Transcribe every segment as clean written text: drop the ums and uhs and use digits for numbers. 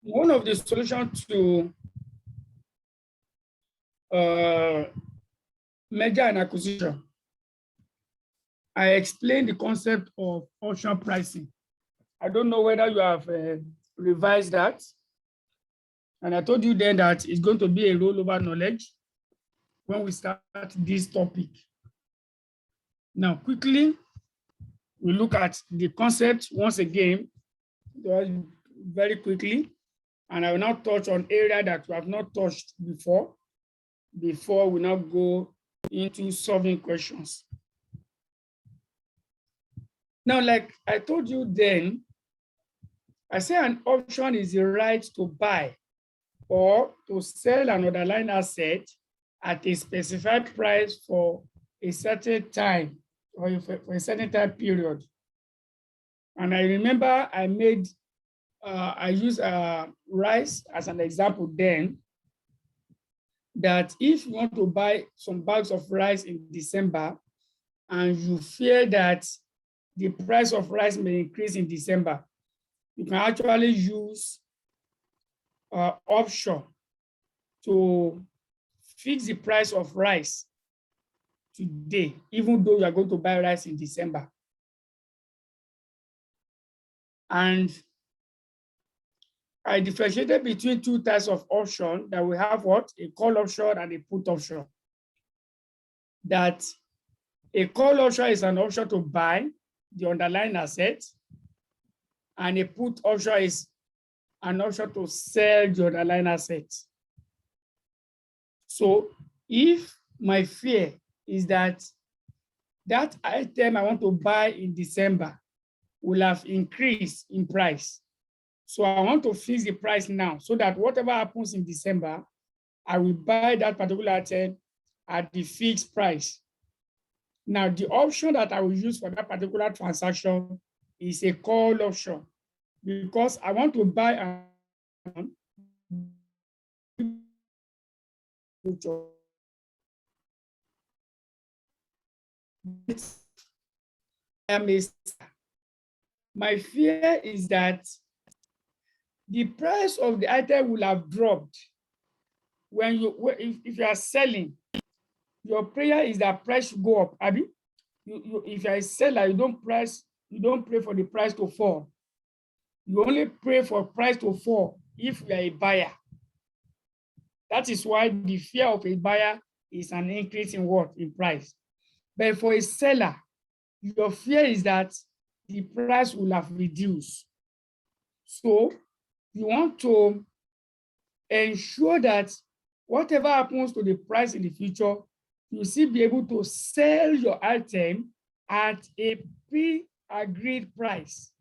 One of the solutions to merger and acquisition, I explained the concept of option pricing. I don't know whether you have revised that. And I told you then that it's going to be a rollover knowledge when we start this topic. Now, quickly, we look at the concept once again, very quickly, and I will now touch on area that we have not touched before we now go into solving questions. Now, like I told you then, I say an option is the right to buy or to sell an underlying asset at a specified price for a certain time or for a certain time period. And I remember I used rice as an example then, that if you want to buy some bags of rice in December and you fear that the price of rice may increase in December, you can actually use offshore to fix the price of rice today, even though you are going to buy rice in December. And I differentiated between two types of option that we have what? A call option and a put option. That a call option is an option to buy the underlying asset, and a put option is an option to sell the underlying asset. So if my fear is that that item I want to buy in December will have increased in price, so I want to fix the price now so that whatever happens in December, I will buy that particular item at the fixed price. Now, the option that I will use for that particular transaction is a call option, because I want to buy an my fear is that the price of the item will have dropped when if you are selling. Your prayer is that price should go up. Abi, if you're a seller, you don't pray for the price to fall. You only pray for price to fall if you are a buyer. That is why the fear of a buyer is an increase in what? In price. But for a seller, your fear is that the price will have reduced. So you want to ensure that whatever happens to the price in the future, you still be able to sell your item at a pre-agreed price.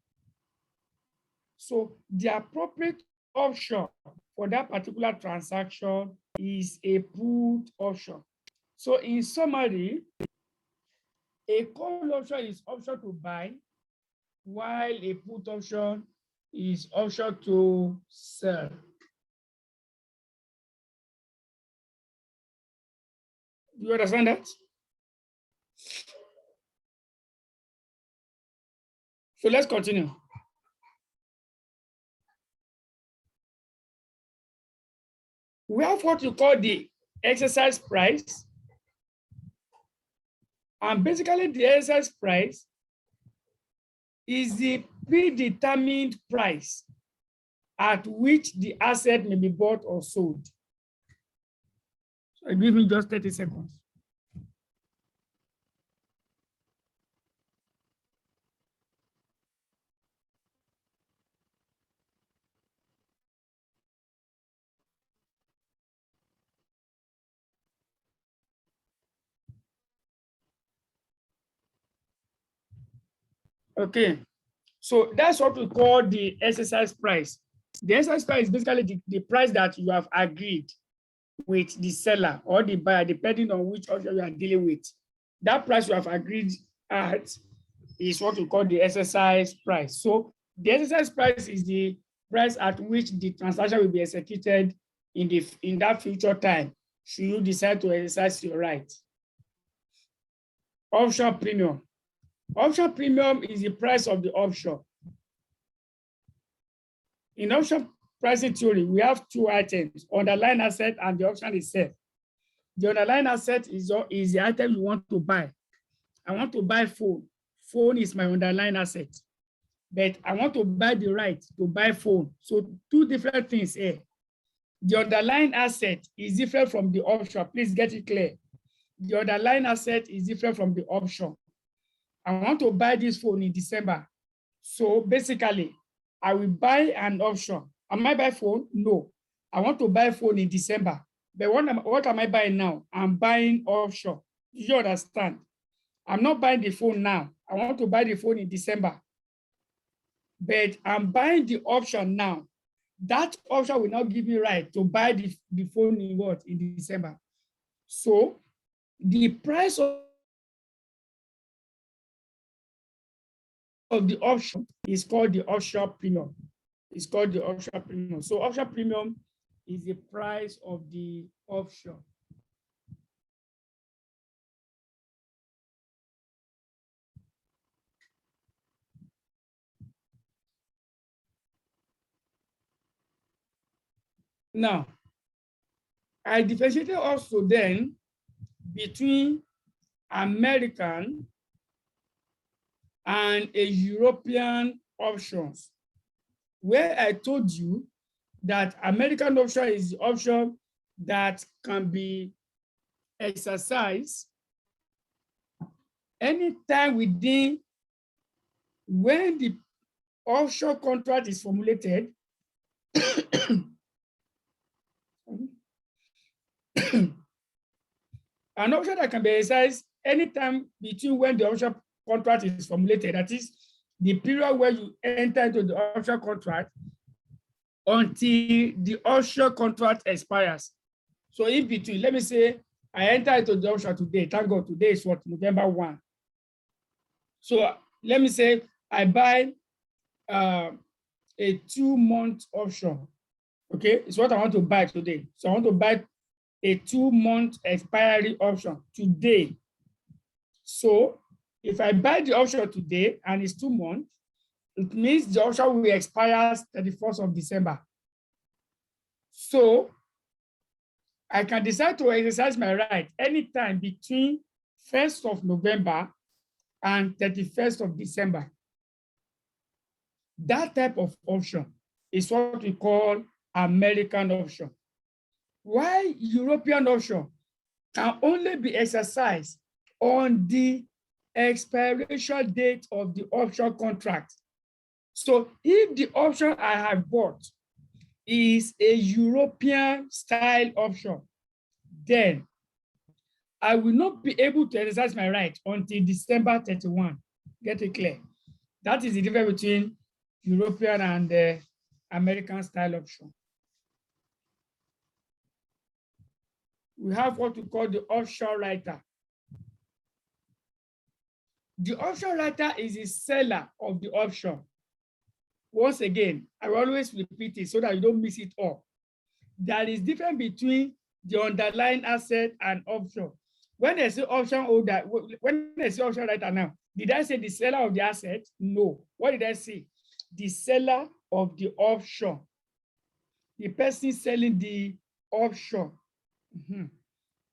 So the appropriate option for that particular transaction is a put option. So in summary, a call option is option to buy, while a put option is option to sell. Do you understand that? So let's continue. We have what you call the exercise price. And basically the exercise price is the predetermined price at which the asset may be bought or sold. So give me just 30 seconds. Okay, so that's what we call the exercise price. The exercise price is basically the price that you have agreed with the seller or the buyer, depending on which option you are dealing with. That price you have agreed at is what we call the exercise price. So the exercise price is the price at which the transaction will be executed in that future time, should you decide to exercise your right. Option premium. Option premium is the price of the option. In option pricing theory, we have two items, underlying asset and the option itself. The underlying asset is the item you want to buy. I want to buy phone. Phone is my underlying asset. But I want to buy the right to buy phone. So two different things here. The underlying asset is different from the option. Please get it clear. The underlying asset is different from the option. I want to buy this phone in December. So basically, I will buy an option. Am I buying phone? No. I want to buy phone in December. But what am I buying now? I'm buying option. You understand? I'm not buying the phone now. I want to buy the phone in December. But I'm buying the option now. That option will not give me right to buy the phone in what? In December. So the price of the option is called the offshore premium. It's called the offshore premium. So offshore premium is the price of the offshore. Now, I differentiated also then between American and a European options, where I told you that American option is the option that can be exercised anytime within when the offshore contract is formulated. An option that can be exercised anytime between when the offshore contract is formulated, that is the period where you enter into the offshore contract until the offshore contract expires. So in between, let me say I enter into the offshore today. Thank God, today is what? November 1. So let me say I buy a 2-month option. Okay, it's what I want to buy today. So I want to buy a 2-month expiry option today. So if I buy the option today and it's 2 months, it means the option will expire 31st of December. So I can decide to exercise my right anytime between 1st of November and 31st of December. That type of option is what we call American option. Why European option can only be exercised on the expiration date of the option contract. So if the option I have bought is a European style option, then I will not be able to exercise my right until December 31. Get it clear? That is the difference between European and American style option. We have what we call the offshore writer. The offshore writer is the seller of the option. Once again, I always repeat it so that you don't miss it all. There is difference between the underlying asset and option. When I say option holder, when I say option writer now, did I say the seller of the asset? No. What did I say? The seller of the option. The person selling the option.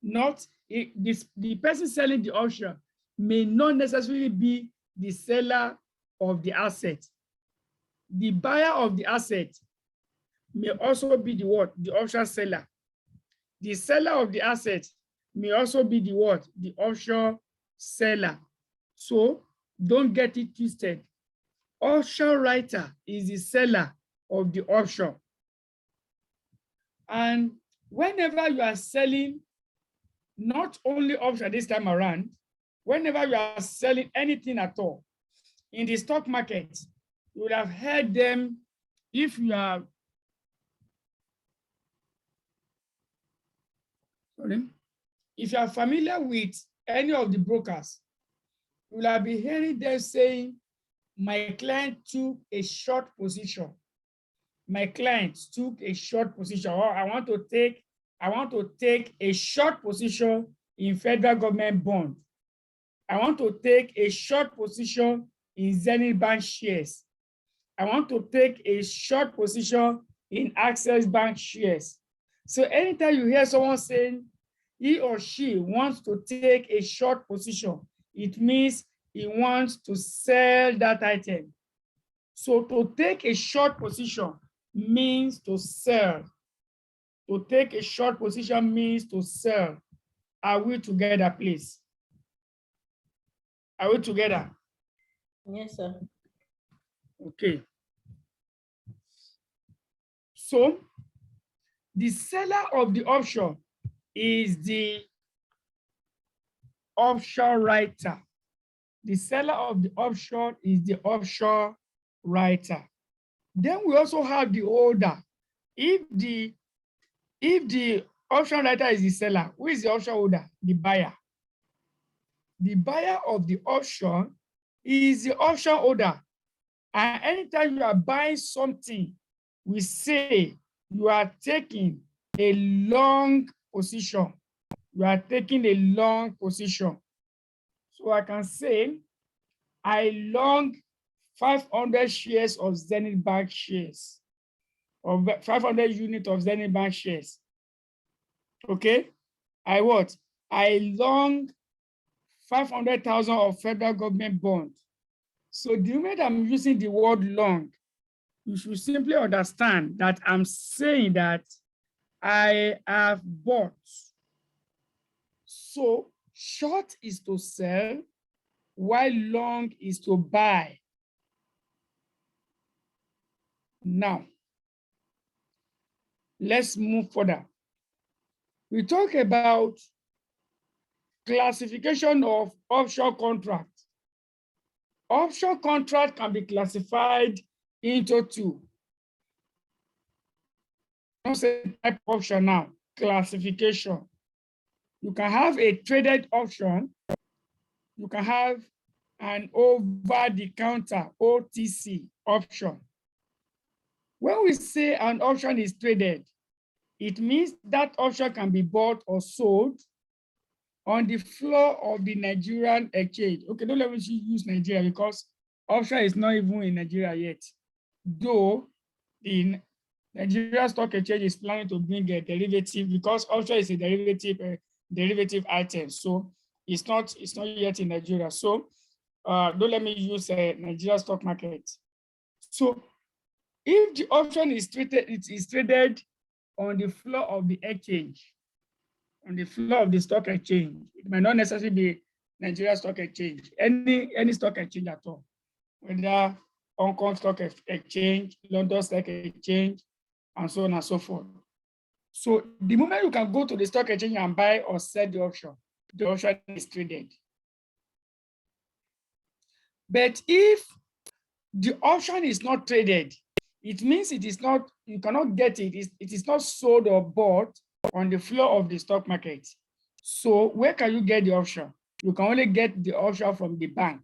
Not the person selling the option may not necessarily be the seller of the asset. The buyer of the asset may also be the what? The option seller. The seller of the asset may also be the what? The option seller. So don't get it twisted. Offshore writer is the seller of the option. And whenever you are selling, not only option this time around, whenever you are selling anything at all in the stock market, you would have heard them. If you are familiar with any of the brokers, you will have been hearing them saying, my client took a short position. My client took a short position, or I want to take a short position in federal government bond. I want to take a short position in Zenith Bank shares. I want to take a short position in Access Bank shares. So anytime you hear someone saying he or she wants to take a short position, it means he wants to sell that item. So to take a short position means to sell. To take a short position means to sell. Are we together, please? Are we together? Yes, sir. Okay. So the seller of the option is the offshore writer. The seller of the option is the offshore writer. Then we also have the holder. If the option writer is the seller, who is the option holder? The buyer. The buyer of the option is the option holder. And anytime you are buying something, we say you are taking a long position. You are taking a long position. So I can say, I long 500 shares of Zenith Bank shares, or 500 units of Zenith Bank shares. Okay? I what? I long 500,000 of federal government bond. So the moment I'm using the word long, you should simply understand that I'm saying that I have bought. So short is to sell, while long is to buy. Now, let's move further. We talk about classification of offshore contract. Offshore contract can be classified into two. Don't say type of option now, classification. You can have a traded option. You can have an over-the-counter OTC option. When we say an option is traded, it means that option can be bought or sold on the floor of the Nigerian exchange. Okay, don't let me use Nigeria because option is not even in Nigeria yet. Though the Nigeria Stock Exchange is planning to bring a derivative because option is a derivative item. So it's not yet in Nigeria. So don't let me use Nigeria stock market. So if the option is traded, it is traded on the floor of the exchange, on the floor of the stock exchange. It might not necessarily be Nigeria Stock Exchange, any stock exchange at all, whether Hong Kong Stock Exchange, London Stock Exchange, and so on and so forth. So the moment you can go to the stock exchange and buy or sell the option is traded. But if the option is not traded, it means it is not, you cannot get it. It is not sold or bought on the floor of the stock market. So where can you get the option? You can only get the option from the bank.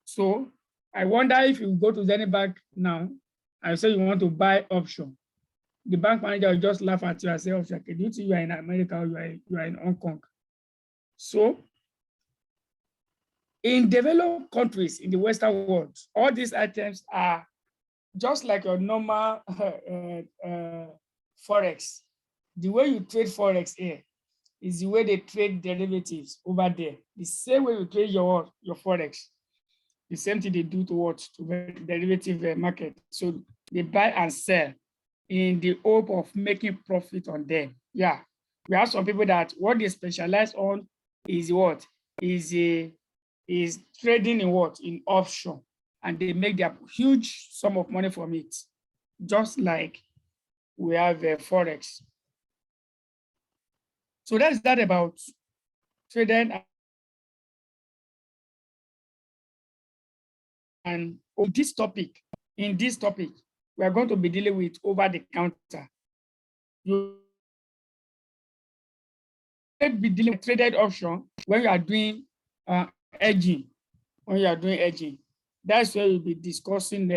So I wonder if you go to Zenith Bank now and say you want to buy option, the bank manager will just laugh at you and say, okay, do you think you are in America or you are in Hong Kong? So in developed countries in the Western world, all these items are just like your normal Forex. The way you trade Forex here is the way they trade derivatives over there. The same way you trade your Forex. The same thing they do to derivative market. So they buy and sell in the hope of making profit on them. Yeah, we have some people that what they specialize on is what? Is trading in what? In offshore. And they make their huge sum of money from it. Just like we have Forex. So that's that about trading. And in this topic, we are going to be dealing with over-the-counter. You will be dealing with traded option when you are doing hedging. When you are doing hedging, that's where we'll be discussing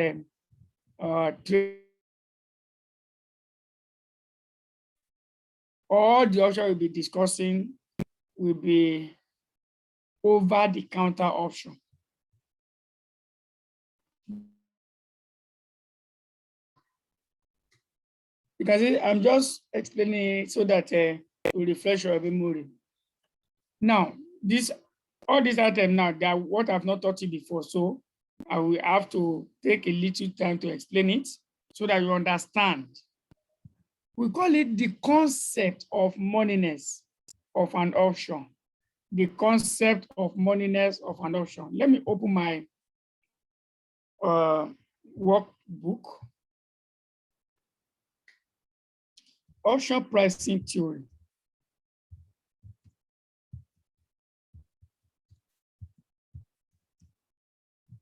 trade. All the option we'll be discussing will be over-the-counter option. You can see I'm just explaining it so that to refresh your memory. Now, all these items now, they are what I've not taught you before. So I will have to take a little time to explain it so that you understand. We call it the concept of moneyness of an option. The concept of moneyness of an option. Let me open my workbook. Option pricing theory.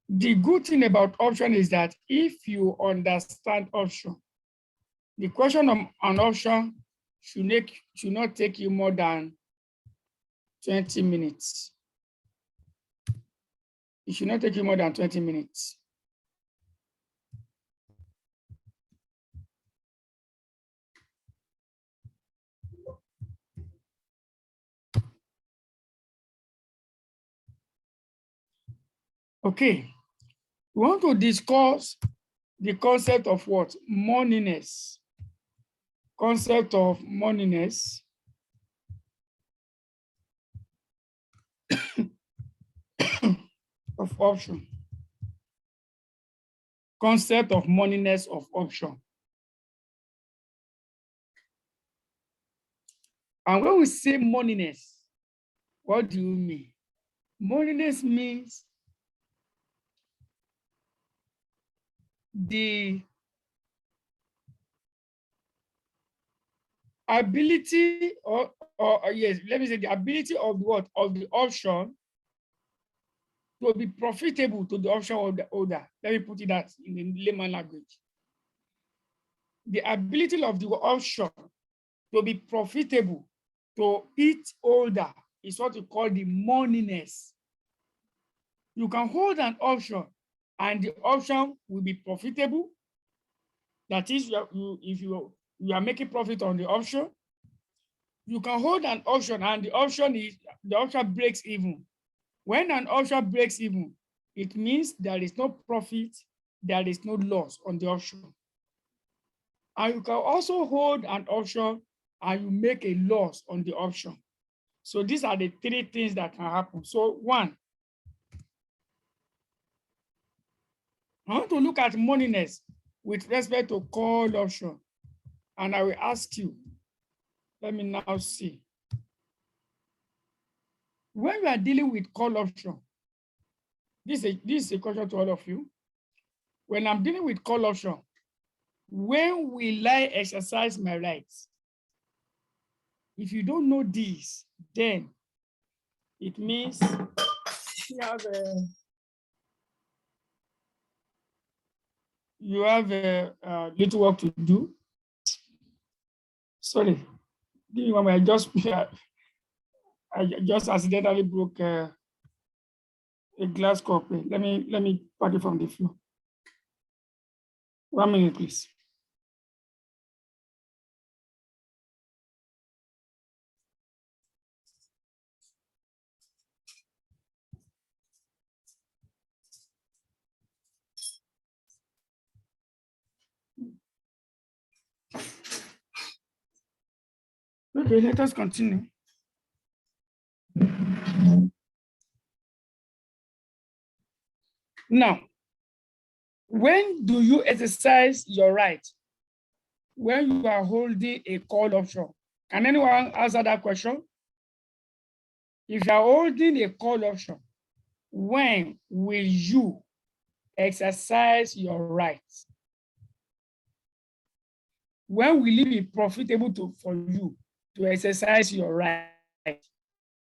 The good thing about option is that if you understand option, the question of an option should not take you more than 20 minutes. It should not take you more than 20 minutes. Okay, we want to discuss the concept of what? Moneyness. Concept of moneyness. Of option. Concept of moneyness of option. And when we say moneyness, what do you mean? Moneyness means the ability or yes, let me say the ability of what? Of the option to be profitable to the option of the holder. Let me put it that in layman language. The ability of the option to be profitable to its holder is what we call the moneyness. You can hold an option and the option will be profitable. That is, if you are making profit on the option, you can hold an option and the option breaks even. When an option breaks even, it means there is no profit, there is no loss on the option. And you can also hold an option and you make a loss on the option. So these are the three things that can happen. So one, I want to look at moneyness with respect to call option. And I will ask you, let me now see. When you are dealing with call option, this is a question to all of you. When I'm dealing with call option, when will I exercise my rights? If you don't know this, then it means you have a little work to do. Sorry, give me one minute. I just accidentally broke a glass cup. Let me pack it from the floor. 1 minute, please. Okay, let us continue. Now, when do you exercise your right? When you are holding a call option. Can anyone answer that question? If you are holding a call option, when will you exercise your rights? When will it be profitable for you to exercise your right?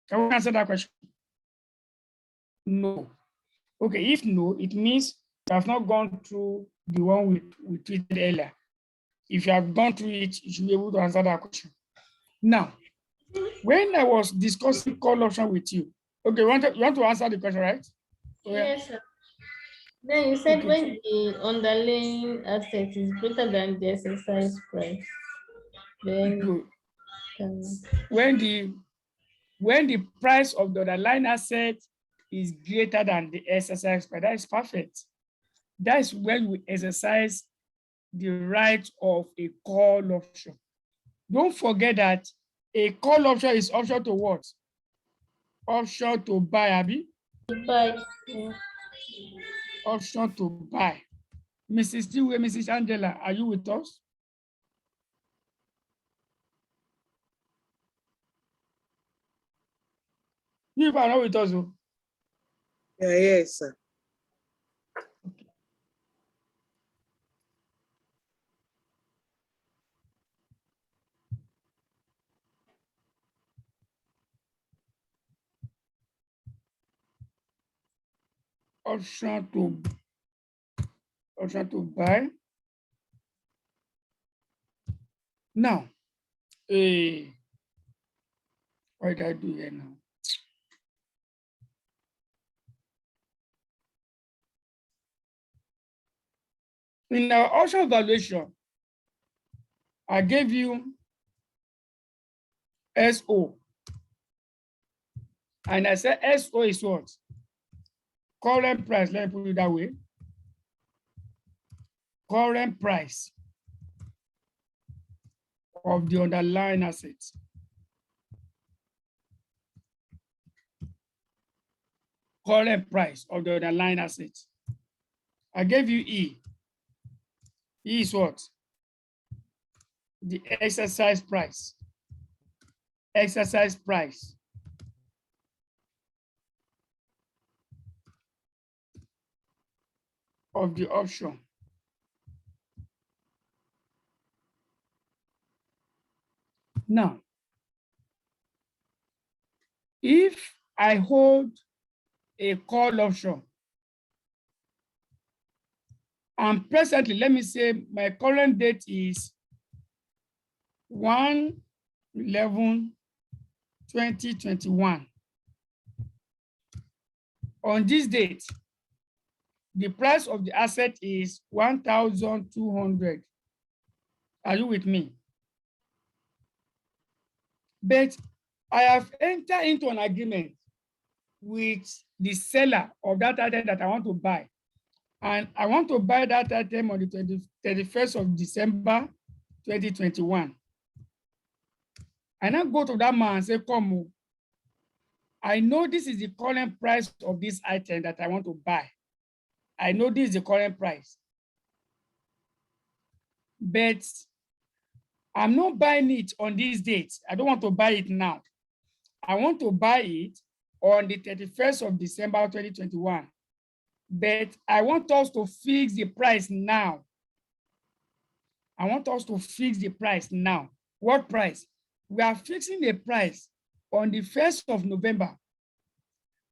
Can we answer that question? No. Okay, if no, it means you have not gone through the one we treated earlier. If you have gone through it, you should be able to answer that question. Now, when I was discussing call option with you, okay, you want to answer the question, right? Yes, sir. Then you said when the underlying asset is greater than the exercise price, then when the price of the underlying asset is greater than the exercise price, that is perfect. That is when we exercise the right of a call option. Don't forget that a call option is option to what? Option to buy, Abby. Buy. Yeah. Option to buy. Mrs. Tiwe, Mrs. Angela, are you with us? You are not with us. Oh. Yeah, yes, sir. Option to buy. Now, what did I do here now? In our option valuation, I gave you SO. And I said SO is what? Current price, let me put it that way. Current price of the underlying assets. Current price of the underlying assets. I gave you E. E is what? The exercise price. Exercise price of the option. Now, if I hold a call option, and presently, let me say my current date is 1/11/2021. On this date, the price of the asset is 1,200. Are you with me? But I have entered into an agreement with the seller of that item that I want to buy. And I want to buy that item on the 31st of December, 2021. And I go to that man and say, come, I know this is the current price of this item that I want to buy. I know this is the current price. But I'm not buying it on this date. I don't want to buy it now. I want to buy it on the 31st of December, 2021. But I want us to fix the price now. I want us to fix the price now. What price? We are fixing the price on the 1st of November.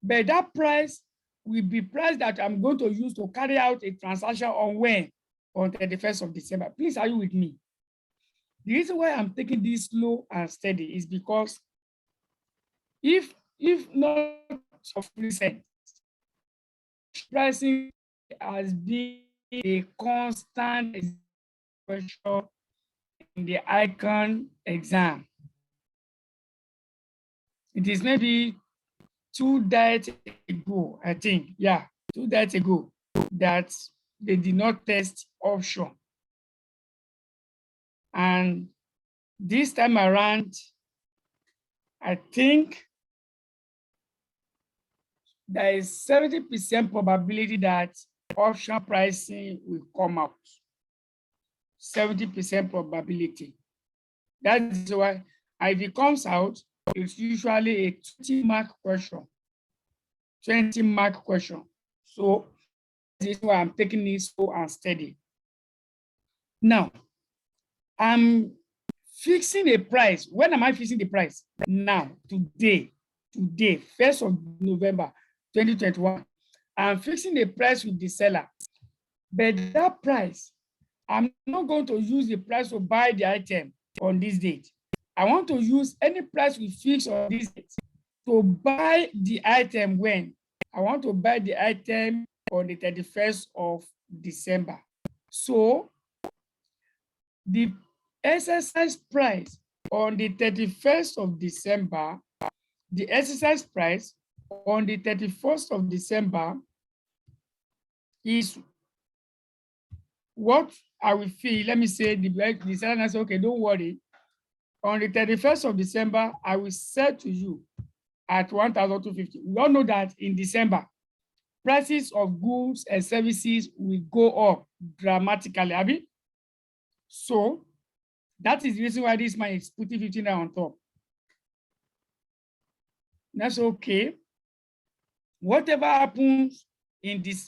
But that price will be price that I'm going to use to carry out a transaction on when? On 31st of December. Please, are you with me? The reason why I'm taking this slow and steady is because if not of recent, pricing has been a constant question in the ICON exam. It is maybe 2 days ago, I think, yeah, 2 days ago, that they did not test offshore. And this time around, I think there is 70% probability that offshore pricing will come out. 70% probability. That's why if it comes out, it's usually a 20-mark question. 20-mark question. So this is why I'm taking it slow and steady. Now, I'm fixing a price. When am I fixing the price? Now, today, 1st of November, 2021. I'm fixing the price with the seller. But that price, I'm not going to use the price to buy the item on this date. I want to use any price we fix on this date to buy the item when? I want to buy the item on the 31st of December. So the exercise price on the 31st of December, the exercise price on the 31st of December is what I will feel, let me say, the seller say, okay, don't worry. On the 31st of December, I will sell to you at 1,250. We all know that in December, prices of goods and services will go up dramatically. Abi? So that is the reason why this man is putting 15 on top. That's okay. Whatever happens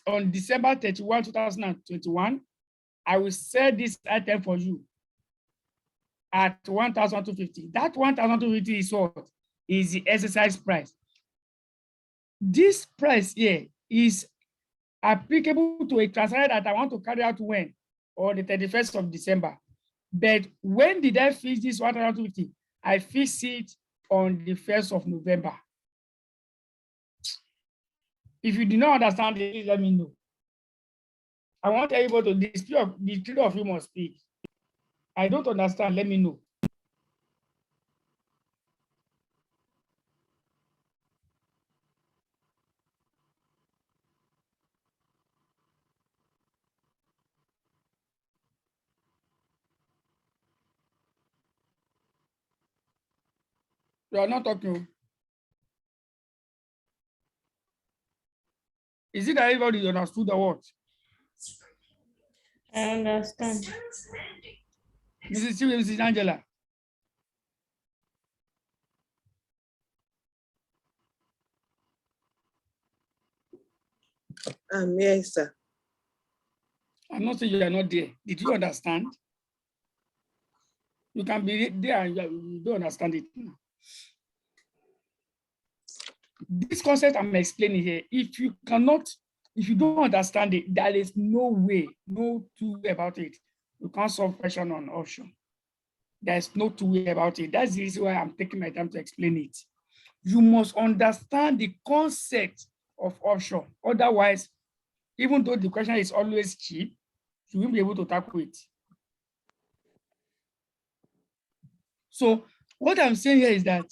on December 31, 2021, I will sell this item for you at 1,250. That 1,250 is what? Is the exercise price. This price here is applicable to a transaction that I want to carry out when? On the 31st of December. But when did I fix this 1,250? I fix it on the 1st of November. If you do not understand it, please let me know. I want everybody to, the three of you must speak. I don't understand, let me know. You are not talking. Is it that everybody understood the word? I understand. Mrs. Angela. Yes, sir. I'm not saying you are not there. Did you understand? You can be there and you don't understand it. This concept I'm explaining here, if you don't understand it, there is no way, no two way about it. You can't solve question on offshore. There's no two way about it. That's the reason why I'm taking my time to explain it. You must understand the concept of offshore. Otherwise, even though the question is always cheap, you won't be able to tackle it. So what I'm saying here is that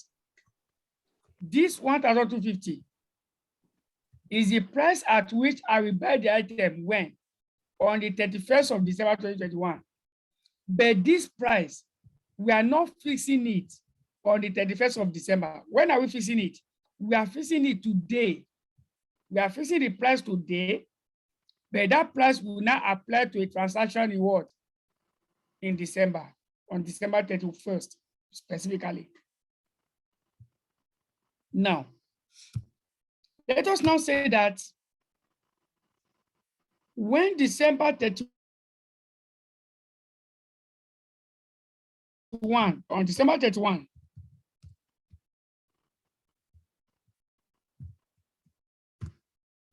this 1,250 is the price at which I will buy the item when? On the 31st of December 2021. But this price, we are not fixing it on the 31st of December. When are we fixing it? We are fixing it today. We are fixing the price today, but that price will now apply to a transaction in what? In December, on December 31st, specifically. Now, let us now say that when December 31, on December 31,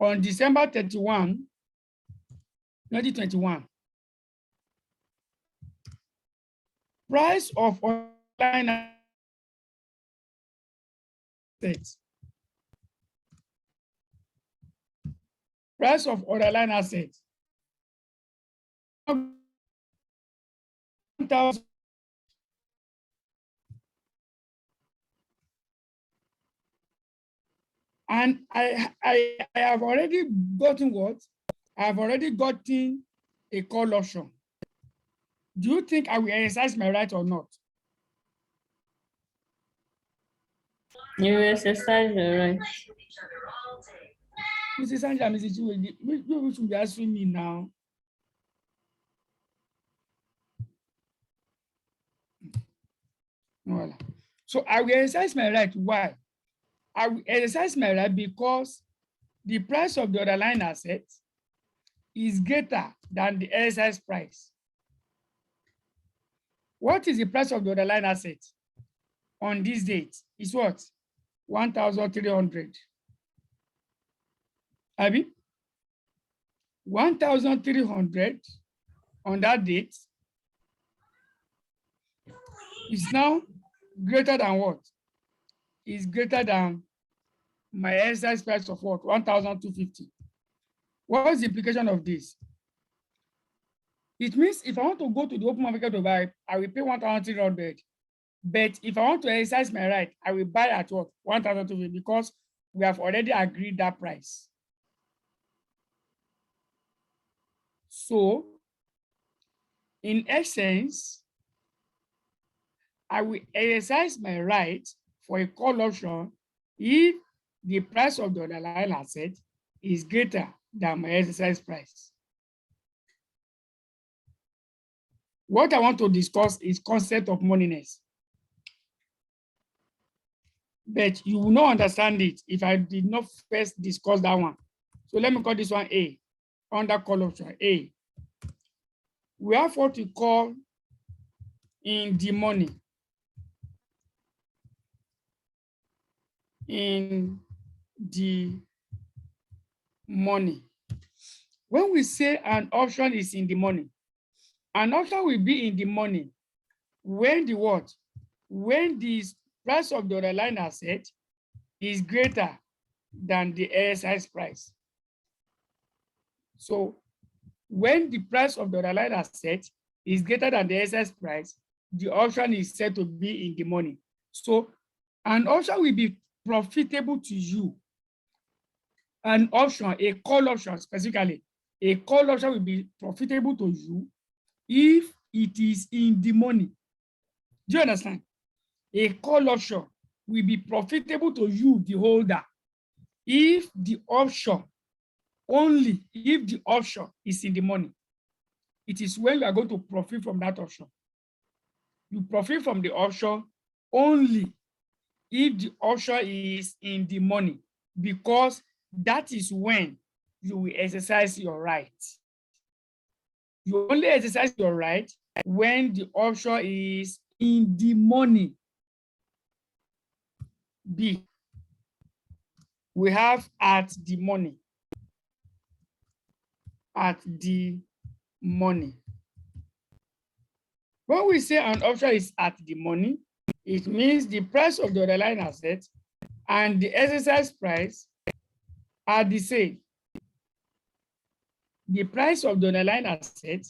on December 31, 2021, price of online assets, price of underlying assets, 1,000. And I have already gotten what? I have already gotten a call option. Do you think I will exercise my right or not? You exercise your right. Mrs. Angela, Mrs. Chiwedi, you should be asking me now. Voilà. So I will exercise my right. Why? I will exercise my right because the price of the underlying asset is greater than the exercise price. What is the price of the underlying asset on this date? Is what? 1,300. Abi? 1,300 on that date is now greater than what? Is greater than my exercise price of what? 1,250. What is the implication of this? It means if I want to go to the open market to buy, I will pay 1,300. But if I want to exercise my right, I will buy at what? 1,250 because we have already agreed that price. So In essence, I will exercise my right for a call option if the price of the underlying asset is greater than my exercise price. What I want to discuss is concept of moneyness. But you will not understand it if I did not first discuss that one. So let me call this one A, under call option A. We have what we call in the money. In the money. When we say an option is in the money, an option will be in the money when the what? When the price of the underlying asset is greater than the exercise price. So when the price of the underlying asset is greater than the exercise price, the option is said to be in the money. So an option will be profitable to you. An option, a call option specifically, a call option will be profitable to you if it is in the money. Do you understand? A call option will be profitable to you, the holder, if the option, only if the option is in the money. It is when you are going to profit from that option. You profit from the option only if the option is in the money, because that is when you will exercise your right. You only exercise your right when the option is in the money. B, we have at the money. At the money. When we say an option is at the money, it means the price of the underlying asset and the exercise price are the same. The price of the underlying asset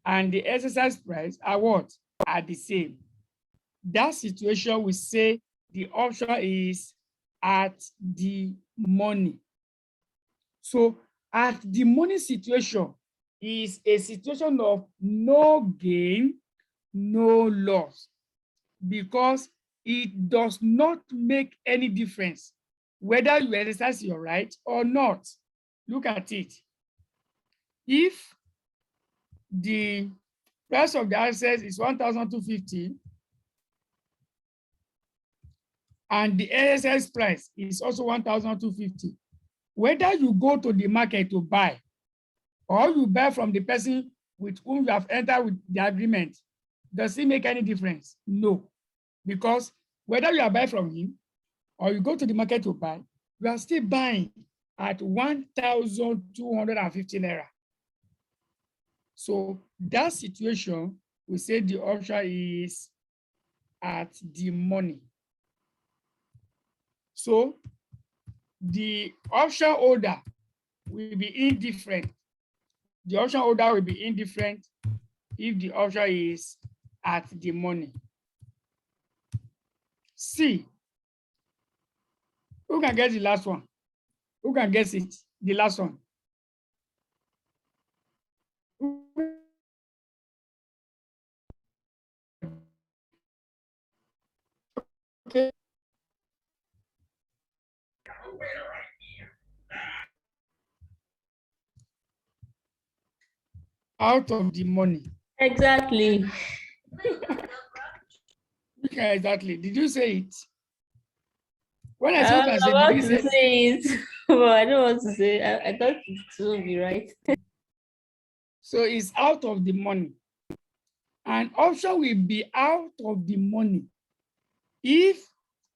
and the exercise price are what? Are the same. That situation we say the option is at the money. So at the money situation is a situation of no gain, no loss, because it does not make any difference whether you exercise your right or not. Look at it. If the price of the asset is 1,250 and the exercise price is also 1,250, whether you go to the market to buy or you buy from the person with whom you have entered with the agreement, does it make any difference? No, because whether you are buying from him or you go to the market to buy, you are still buying at 1,250 naira. So that situation, we say the option is at the money. So the option holder will be indifferent. The option holder will be indifferent if the option is at the money. C. Who can get the last one? Who can guess it? The last one. Okay. Out of the money. Exactly. Okay, exactly. Did you say it? When I I say you was can say, about did you to say say it, but I don't want to say. I thought it would be right. so it's out of the money. An option will be out of the money if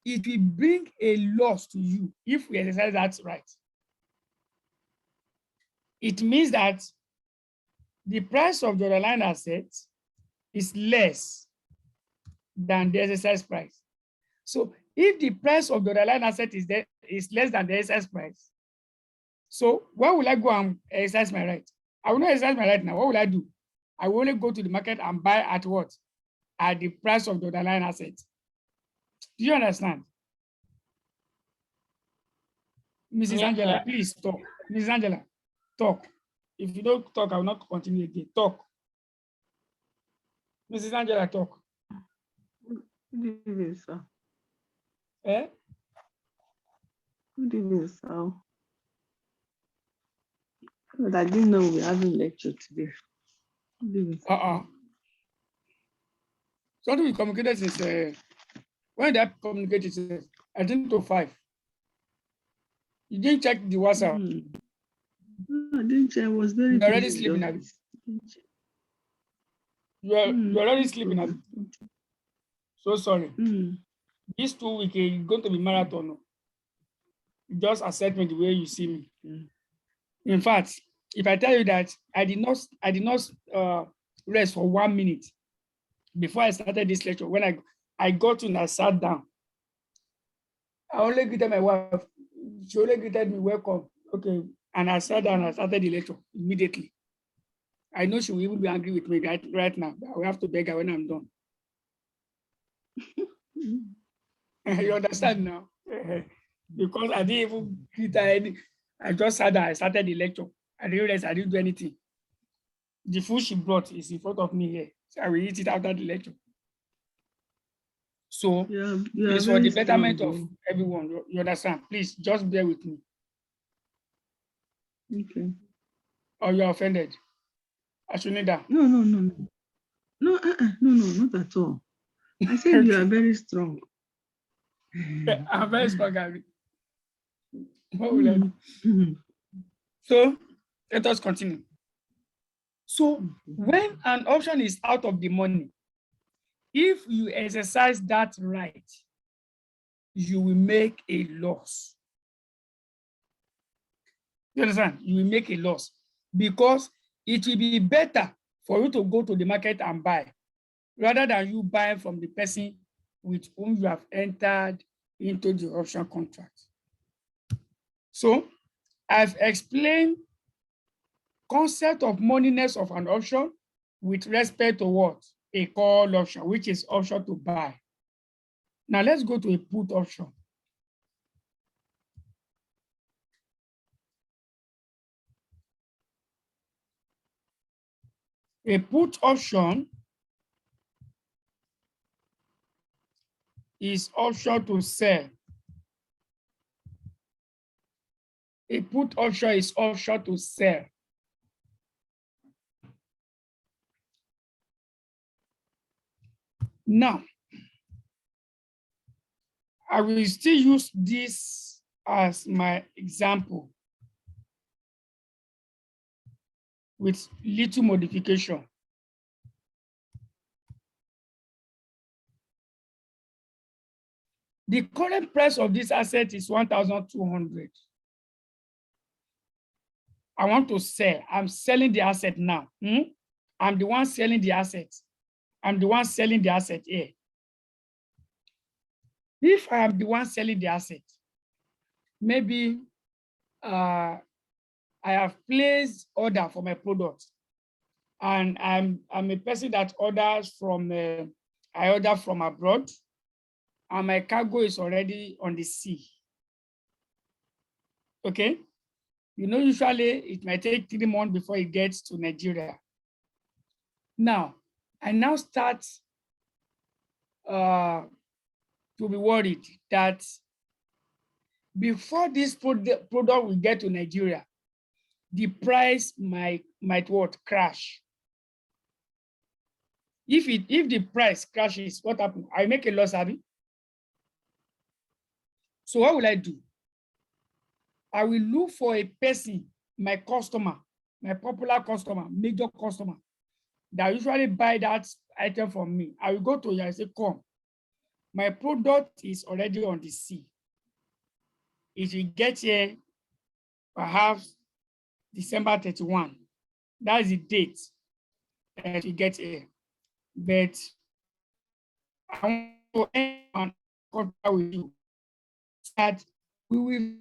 it will bring a loss to you, if we exercise that right. It means that the price of the underlying asset is less than the exercise price. So if the price of the underlying asset is less than the exercise price, so why will I go and exercise my right? I will not exercise my right now. What will I do? I will only go to the market and buy at what? At the price of the underlying asset. Do you understand? Mrs. Yeah. Angela, please talk. Mrs. Angela, talk. If you don't talk, I will not continue again. Talk. Mrs. Angela, talk. Good evening, sir. Eh? Good evening, sir. But I didn't know we were having lecture today. Good evening, sir. Something we communicated since when they communicated, I think to 5. You didn't check the WhatsApp. No, I didn't check. I was very You're already busy. sleeping. Didn't check. You're already No sleeping. problem. So sorry. Mm. This 2 weeks is going to be marathon. You just accept me the way you see me. In fact, if I tell you that I did not rest for 1 minute before I started this lecture, when I got in, I sat down. I only greeted my wife. She only greeted me, welcome. Okay. And I sat down and I started the lecture immediately. I know she will even be angry with me right now. But I will have to beg her when I'm done. You understand now? Because I didn't even greet her. I just sat down, I started the lecture. I realized I didn't do anything. The food she brought is in front of me here. So I will eat it after the lecture. So it's for the betterment of everyone. You understand? Please just bear with me. Okay. Or you're offended. Ashunida. No. No, not at all. I said you are very strong. I'm very strong. What will I do? Mm. So let us continue. So when an option is out of the money, if you exercise that right, you will make a loss. You understand? You will make a loss because it will be better for you to go to the market and buy rather than you buy from the person with whom you have entered into the option contract. So I've explained concept of moneyness of an option with respect to what? A call option, which is option to buy. Now let's go to a put option. A put option is option to sell. A put option is option to sell. Now, I will still use this as my example with little modification. The current price of this asset is 1,200. I want to sell. I'm selling the asset now. I'm the one selling the asset. I'm the one selling the asset here. If I am the one selling the asset, maybe I have placed order for my product, and I'm a person that orders from I order from abroad, and my cargo is already on the sea. Okay, usually it might take 3 months before it gets to Nigeria. Now, I now start to be worried that before this product will get to Nigeria, the price might what? Crash. If the price crashes, what happens? I make a loss, Abby. So what will I do? I will look for a person, my customer, my popular customer, major customer, that usually buy that item from me. I will go to you and say, come, my product is already on the sea. It will get here perhaps December 31. That is the date that it gets here. But I want to end on contract with you that we will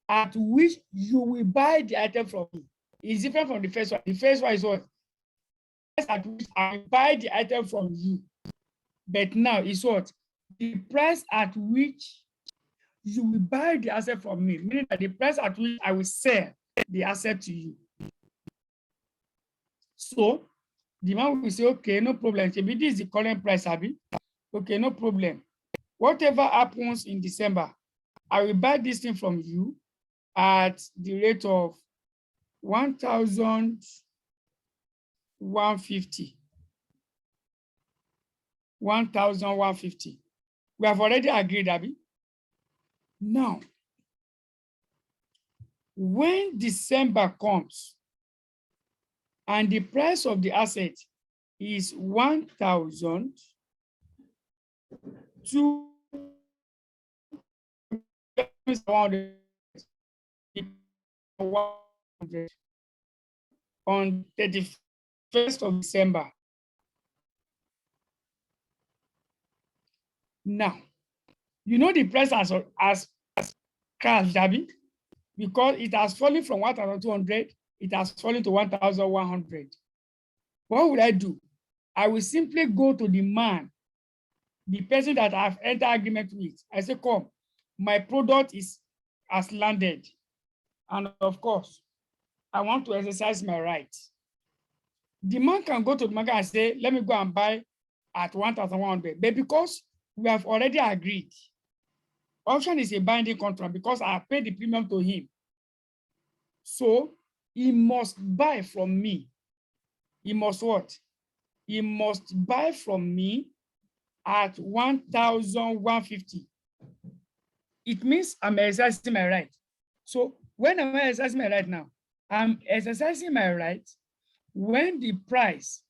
at which you will buy the item from me. It's different from the first one. The first one is what? At which I buy the item from you. But now it's what? The price at which you will buy the asset from me, meaning that the price at which I will sell the asset to you. So The man will say, okay, no problem. Maybe this is the current price, Abi. Okay, no problem. Whatever happens in December, I will buy this thing from you at the rate of 1,150. 1,150. We have already agreed, Abi. Now, when December comes and the price of the asset is 1,200 on 31st of December. Now, you know the price has crashed, Abi, because it has fallen from 1,200, it has fallen to 1,100. What would I do? I will simply go to the man, the person that I've entered agreement with. I say, come, my product has landed. And of course, I want to exercise my right. The man can go to the market and say, let me go and buy at 1,100. But because we have already agreed, option is a binding contract because I paid the premium to him. So he must buy from me. He must what? He must buy from me at 1,150. It means I'm exercising my right. So when am I exercising my right now? I'm exercising my right when the price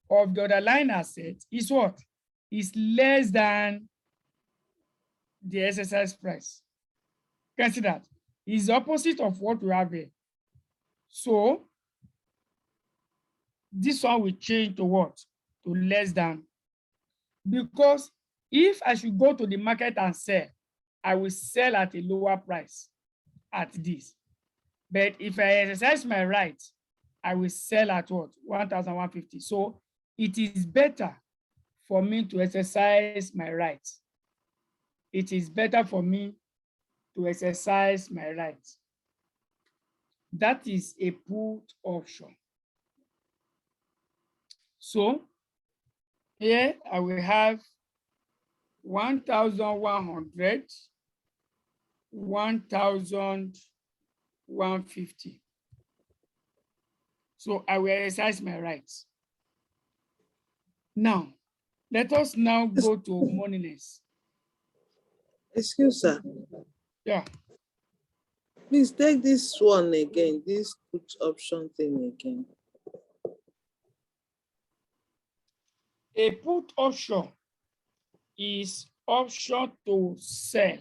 of the underlying asset is what? Is less than the exercise price. Can you see that? It's the opposite of what we have here. So this one will change to what? To less than. Because if I should go to the market and sell, I will sell at a lower price at this. But if I exercise my right, I will sell at what? 1,150. So it is better for me to exercise my right. It is better for me to exercise my right. That is a put option. So here I will have 1,100, 1,150. So I will exercise my rights. Now, let us now go to moneyness. Excuse sir. Yeah. Please take this one again, this put option thing again. A put option is option to sell.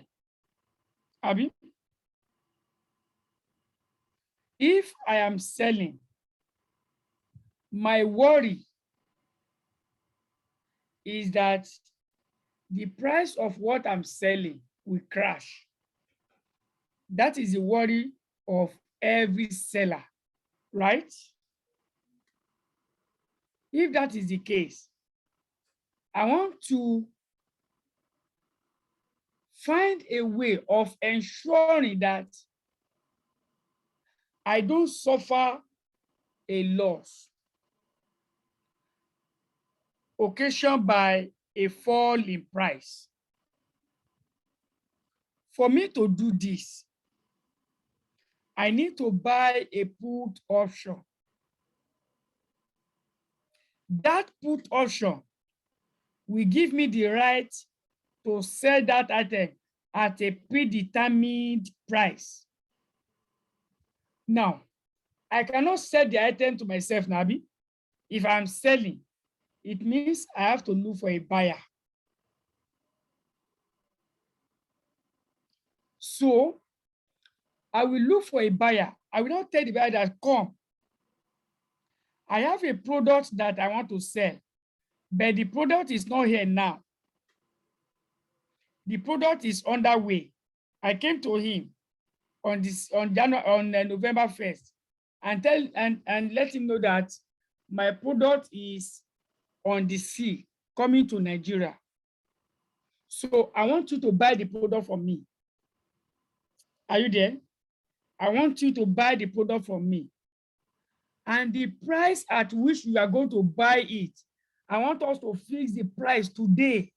Abi? If I am selling, my worry is that the price of what I'm selling will crash. That is the worry of every seller, right? If that is the case, I want to find a way of ensuring that I don't suffer a loss occasioned by a fall in price. For me to do this, I need to buy a put option. That put option will give me the right to sell that item at a predetermined price. Now, I cannot sell the item to myself, Nabi. If I'm selling, it means I have to look for a buyer. So I will look for a buyer. I will not tell the buyer that, come, I have a product that I want to sell, but the product is not here now. The product is underway. I came to him on November 1st and let him know that my product is on the sea coming to Nigeria. So I want you to buy the product from me. Are you there? I want you to buy the product from me. and the price at which you are going to buy it, I want us to fix the price today.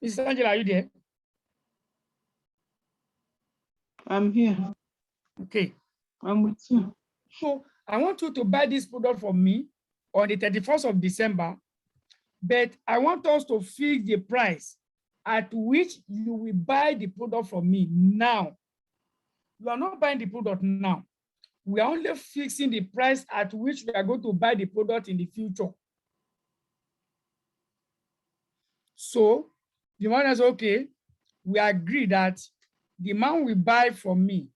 Mrs. Angela, are you there? I'm here. Okay. I'm with you. So I want you to buy this product from me on the 31st of December, but I want us to fix the price at which you will buy the product from me now. You are not buying the product now. We are only fixing the price at which we are going to buy the product in the future. So the man is okay. We agree that the man will buy from me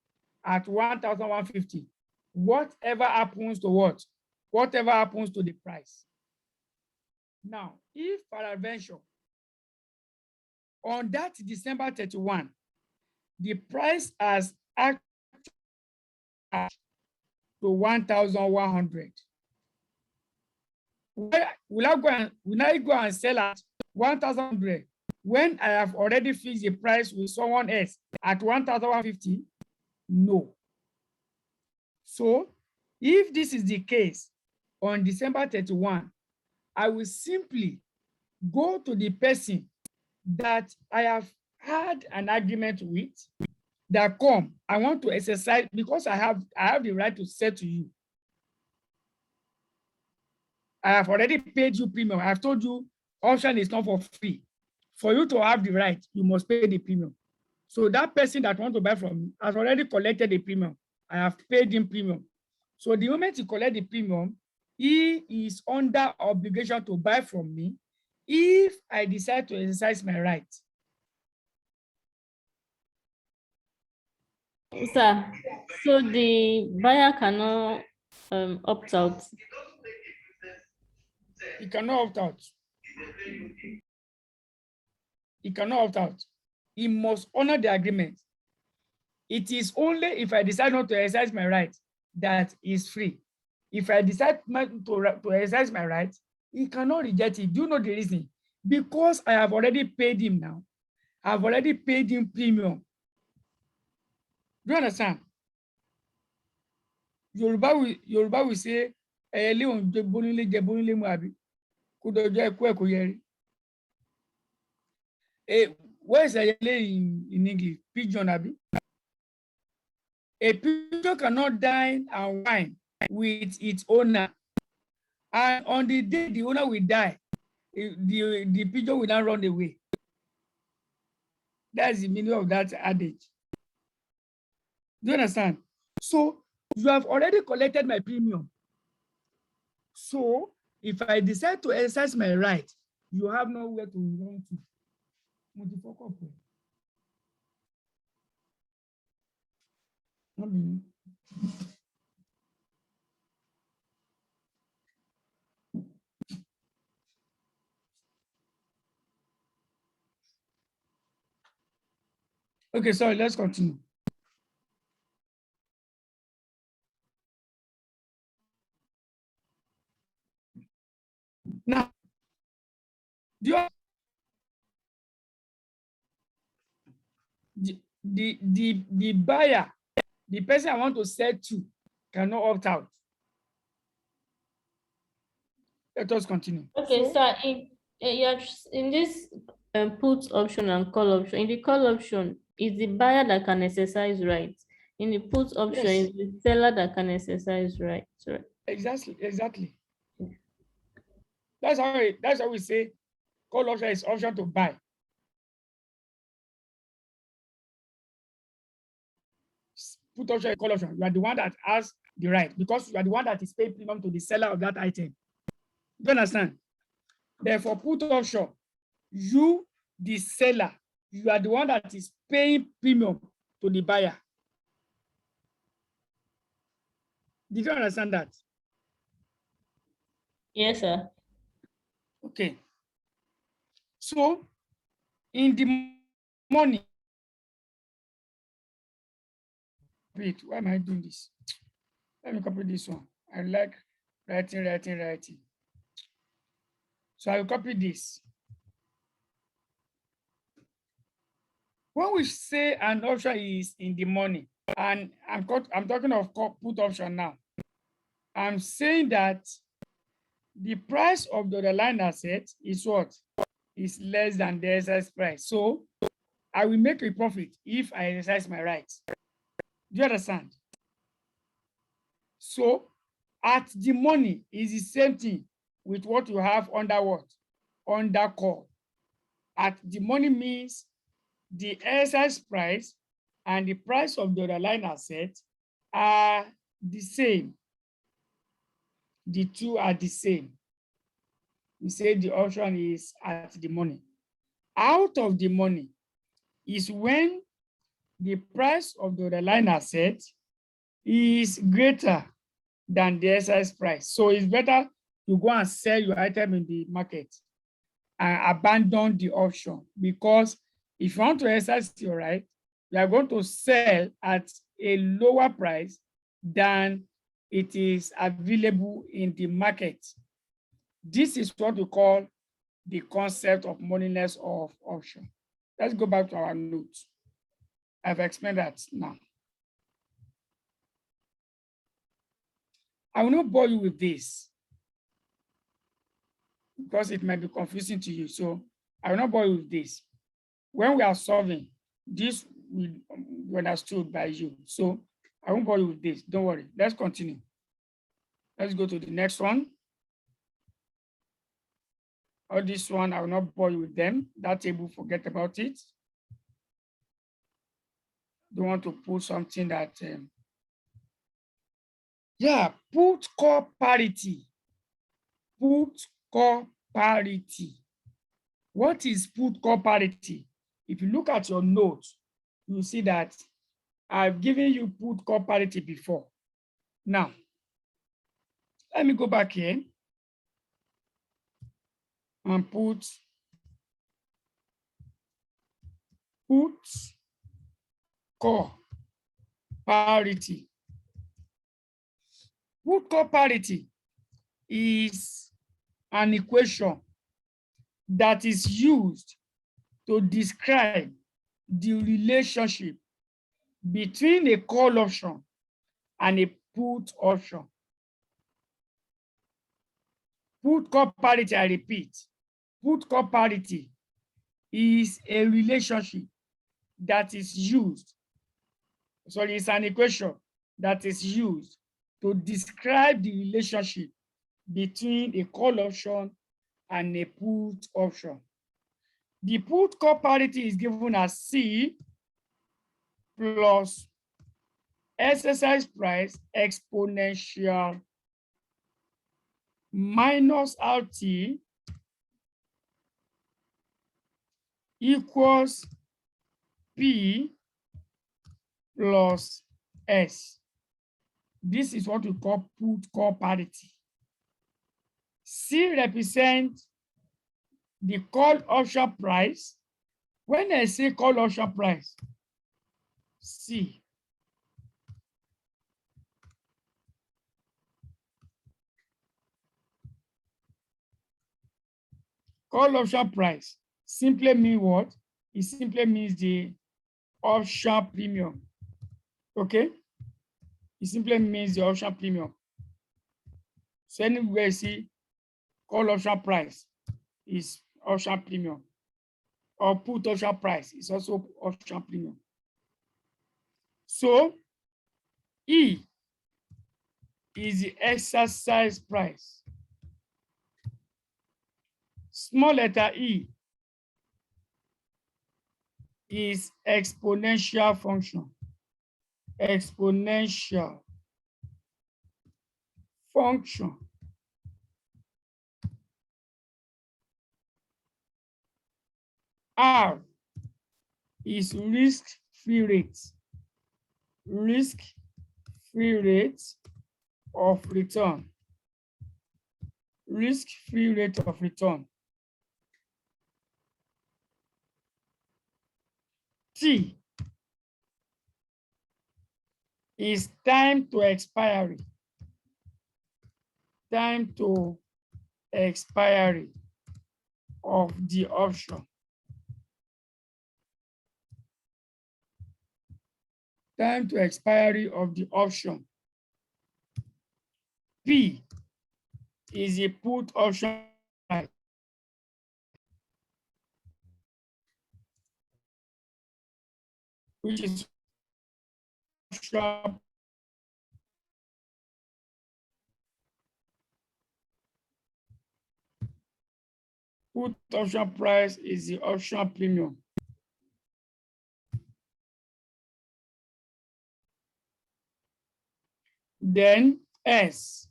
at 1,150. Whatever happens to what? Whatever happens to the price. Now, if peradventure on that December 31, the price has actually to 1,100. Will I go and sell at 1,100 when I have already fixed the price with someone else at 1,150? No. So if this is the case on December 31, I will simply go to the person that I have had an agreement with, that come, I want to exercise, because I have the right to say to you, I have already paid you premium. I have told you option is not for free. For you to have the right, you must pay the premium. So that person that wants to buy from me has already collected the premium. I have paid him premium. So the moment he collect the premium, he is under obligation to buy from me if I decide to exercise my right. Sir, so the buyer cannot opt out. He cannot opt out. He cannot opt out. He must honor the agreement. It is only if I decide not to exercise my right that is free. If I decide to exercise my right, he cannot reject it. Do you know the reason? Because I have already paid him now. I've already paid him premium. Do you understand? Yoruba will say, where is in English? Pigeon, abi? A pigeon cannot dine and wine with its owner. And on the day the owner will die, the pigeon will not run away. That's the meaning of that adage. Do you understand? So you have already collected my premium. So if I decide to exercise my right, you have nowhere to run to. Okay, sorry, let's continue. Now, the buyer, the person I want to sell to, cannot opt out. Let us continue. Okay, So, sir, in this put option and call option, in the call option, is the buyer that can exercise rights. In the put option, yes, is the seller that can exercise rights. Right? exactly. That's how we say call option is option to buy. Put option, call option. You are the one that has the right because you are the one that is paying premium to the seller of that item. Do you understand? Therefore, put option, you, the seller, you are the one that is paying premium to the buyer. Did you understand that? Yes, sir. Okay. So, in the morning, wait, why am I doing this? Let me copy this one. I like writing. So I will copy this. When we say an option is in the morning, and I'm talking of put option now. I'm saying that the price of the underlying asset is what? Is less than the exercise price. So I will make a profit if I exercise my rights. Do you understand? So at the money is the same thing with what you have under what? Under call. At the money means the exercise price and the price of the underlying asset are the same. The two are the same. We say the option is at the money. Out of the money is when the price of the underlying asset is greater than the exercise price. So it's better to go and sell your item in the market and abandon the option, because if you want to exercise your right, you are going to sell at a lower price than it is available in the market. This is what we call the concept of moneyless of option. Let's go back to our notes. I've explained that now. I will not bore you with this because it might be confusing to you. So I will not bore you with this. When we are solving, this will be understood by you. So I won't bore you with this. Don't worry. Let's continue. Let's go to the next one. Or this one, I will not bore you with them. That table, forget about it. Don't want to put something that, put call parity. Put call parity. What is put call parity? If you look at your notes, you see that I've given you put call parity before. Now, let me go back here and put call parity. Put call parity is an equation that is used to describe the relationship between a call option and a put option. Put call parity, I repeat, put call parity is a relationship that is used, sorry, it's an equation that is used to describe the relationship between a call option and a put option. The put call parity is given as C plus exercise price exponential minus RT equals P plus S. This is what we call put call parity. C represents the call option price. When I say call option price, C call option price simply means what? It simply means the option premium. Okay? It simply means the option premium. So anywhere you see call option price is option premium, or put option price is also option premium. So E is the exercise price. Small letter e is exponential function. Exponential function. R is risk-free rate. Risk-free rate of return. Risk-free rate of return. T is time to expiry. Time to expiry of the option. Time to expiry of the option. P is the put option price. Which is option put option price is the option premium. Then S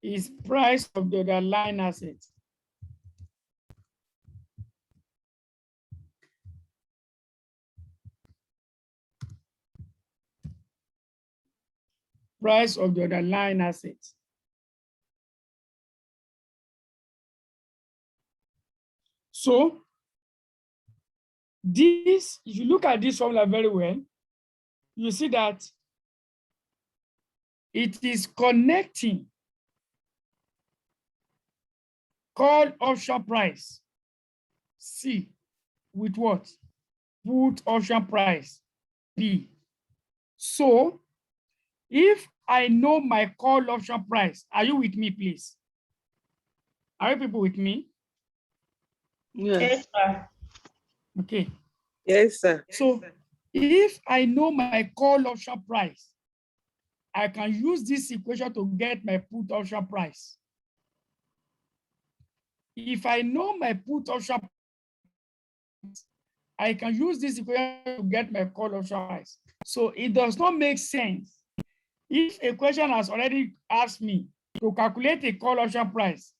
is price of the underlying asset. Price of the underlying asset. So this, if you look at this formula very well, you see that it is connecting call option price C with what? Put option price P. So if I know my call option price, are you with me, please? Are you people with me? Yes. sir. Okay. Yes, sir. So if I know my call option price, I can use this equation to get my put option price. If I know my put option price, I can use this equation to get my call option price. So it does not make sense if a question has already asked me to calculate a call option price,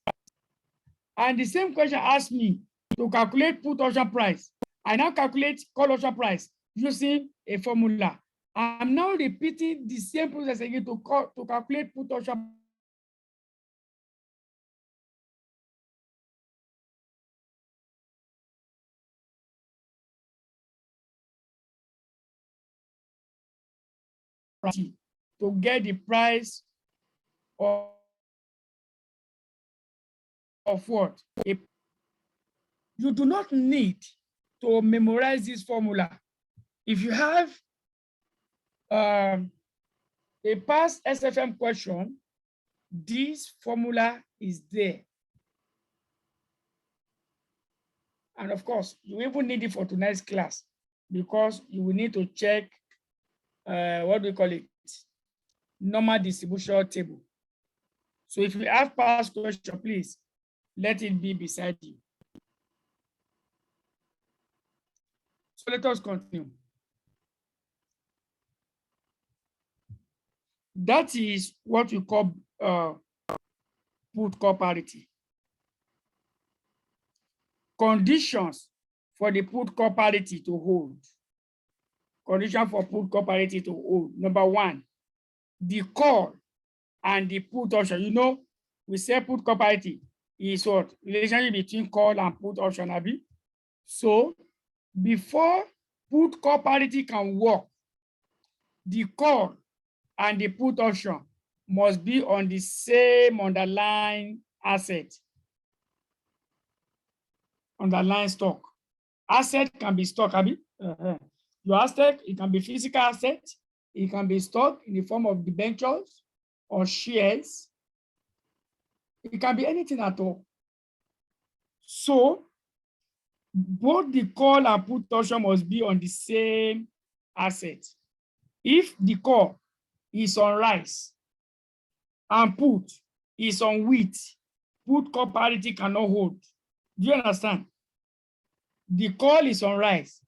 and the same question asked me to calculate put option price, I now calculate call option price using a formula. I'm now repeating the same process again to calculate put option price to get the price of what? You do not need to memorize this formula. If you have a past SFM question, this formula is there. And of course, you even need it for tonight's class because you will need to check, what do we call it? Normal distribution table. So if you have past question, please let it be beside you. So let us continue. That is what we call put call parity. Conditions for the put call parity to hold. Condition for put call parity to hold. Number one, the call and the put option. You know, we say put call parity is what? Relationship between call and put option, Abi. So before put call parity can work, the call and the put option must be on the same underlying asset, underlying stock. Asset can be stock, Abi. Your asset, it can be physical asset, it can be stock in the form of debentures or shares. It can be anything at all. So both the call and put option must be on the same asset. If the call is on rice and put is on wheat, put call parity cannot hold. Do you understand? The call is on rice,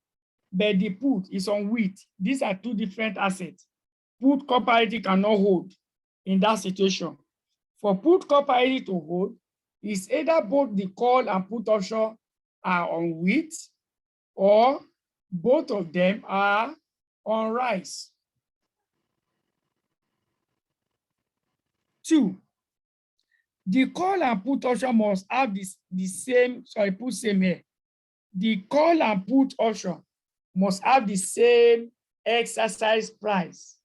but the put is on wheat. These are two different assets. Put call parity cannot hold in that situation. For put call parity to hold, is either both the call and put option are on wheat, or both of them are on rice. 2, the call and put option must have the same, sorry, put same here. The call and put option must have the same exercise price.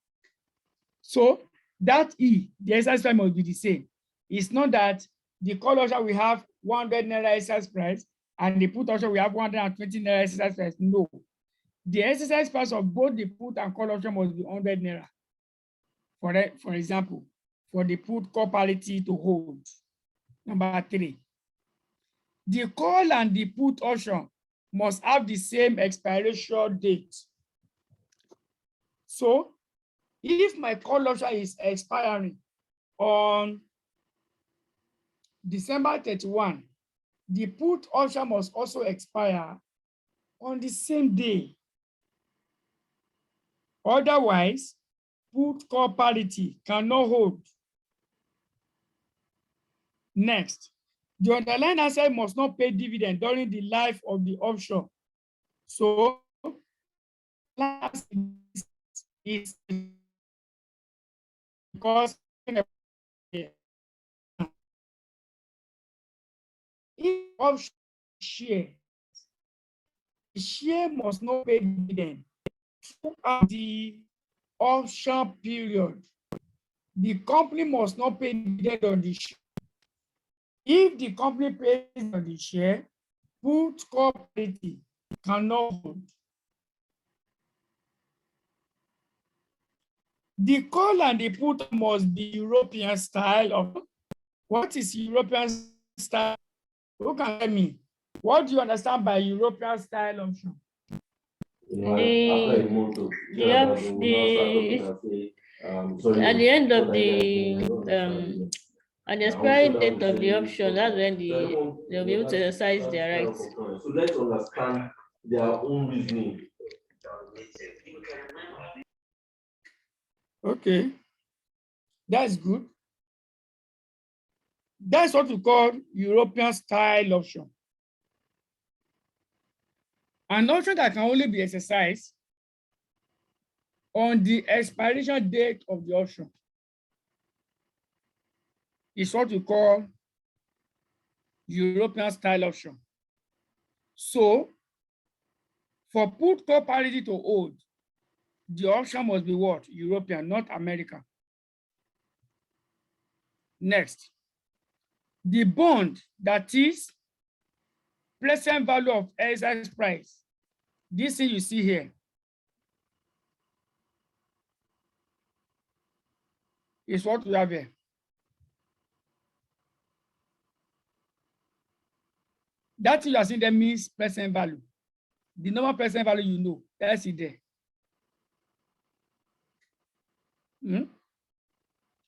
So that E, the exercise price must be the same. It's not that the call option will have 100 naira exercise price and the put option will have 120 naira exercise price. No. The exercise price of both the put and call option must be 100 naira. For example, for the put call parity to hold. Number 3, the call and the put option must have the same expiration date. So if my call option is expiring on December 31, the put option must also expire on the same day. Otherwise, put call parity cannot hold. Next, the underlying asset must not pay dividend during the life of the option. So, is because if option share, the share must not pay dividend throughout the option period. The company must not pay dividend on the share. If the company pays on the share, put call parity cannot hold. The call and the put must be European style of. What is European style? Who can tell me? What do you understand by European style option? At the end of the at the expiry date of the option, that's when they'll be able to exercise their rights. So let's understand their own reasoning. Okay, that's good. That's what we call European style option. An option that can only be exercised on the expiration date of the option is what we call European style option. So, for put call parity to hold, the option must be what? European, not American. Next, the bond, that is present value of exercise price. This thing you see here is what we have here. That thing you are seeing there means present value. The normal present value you know, that's it there.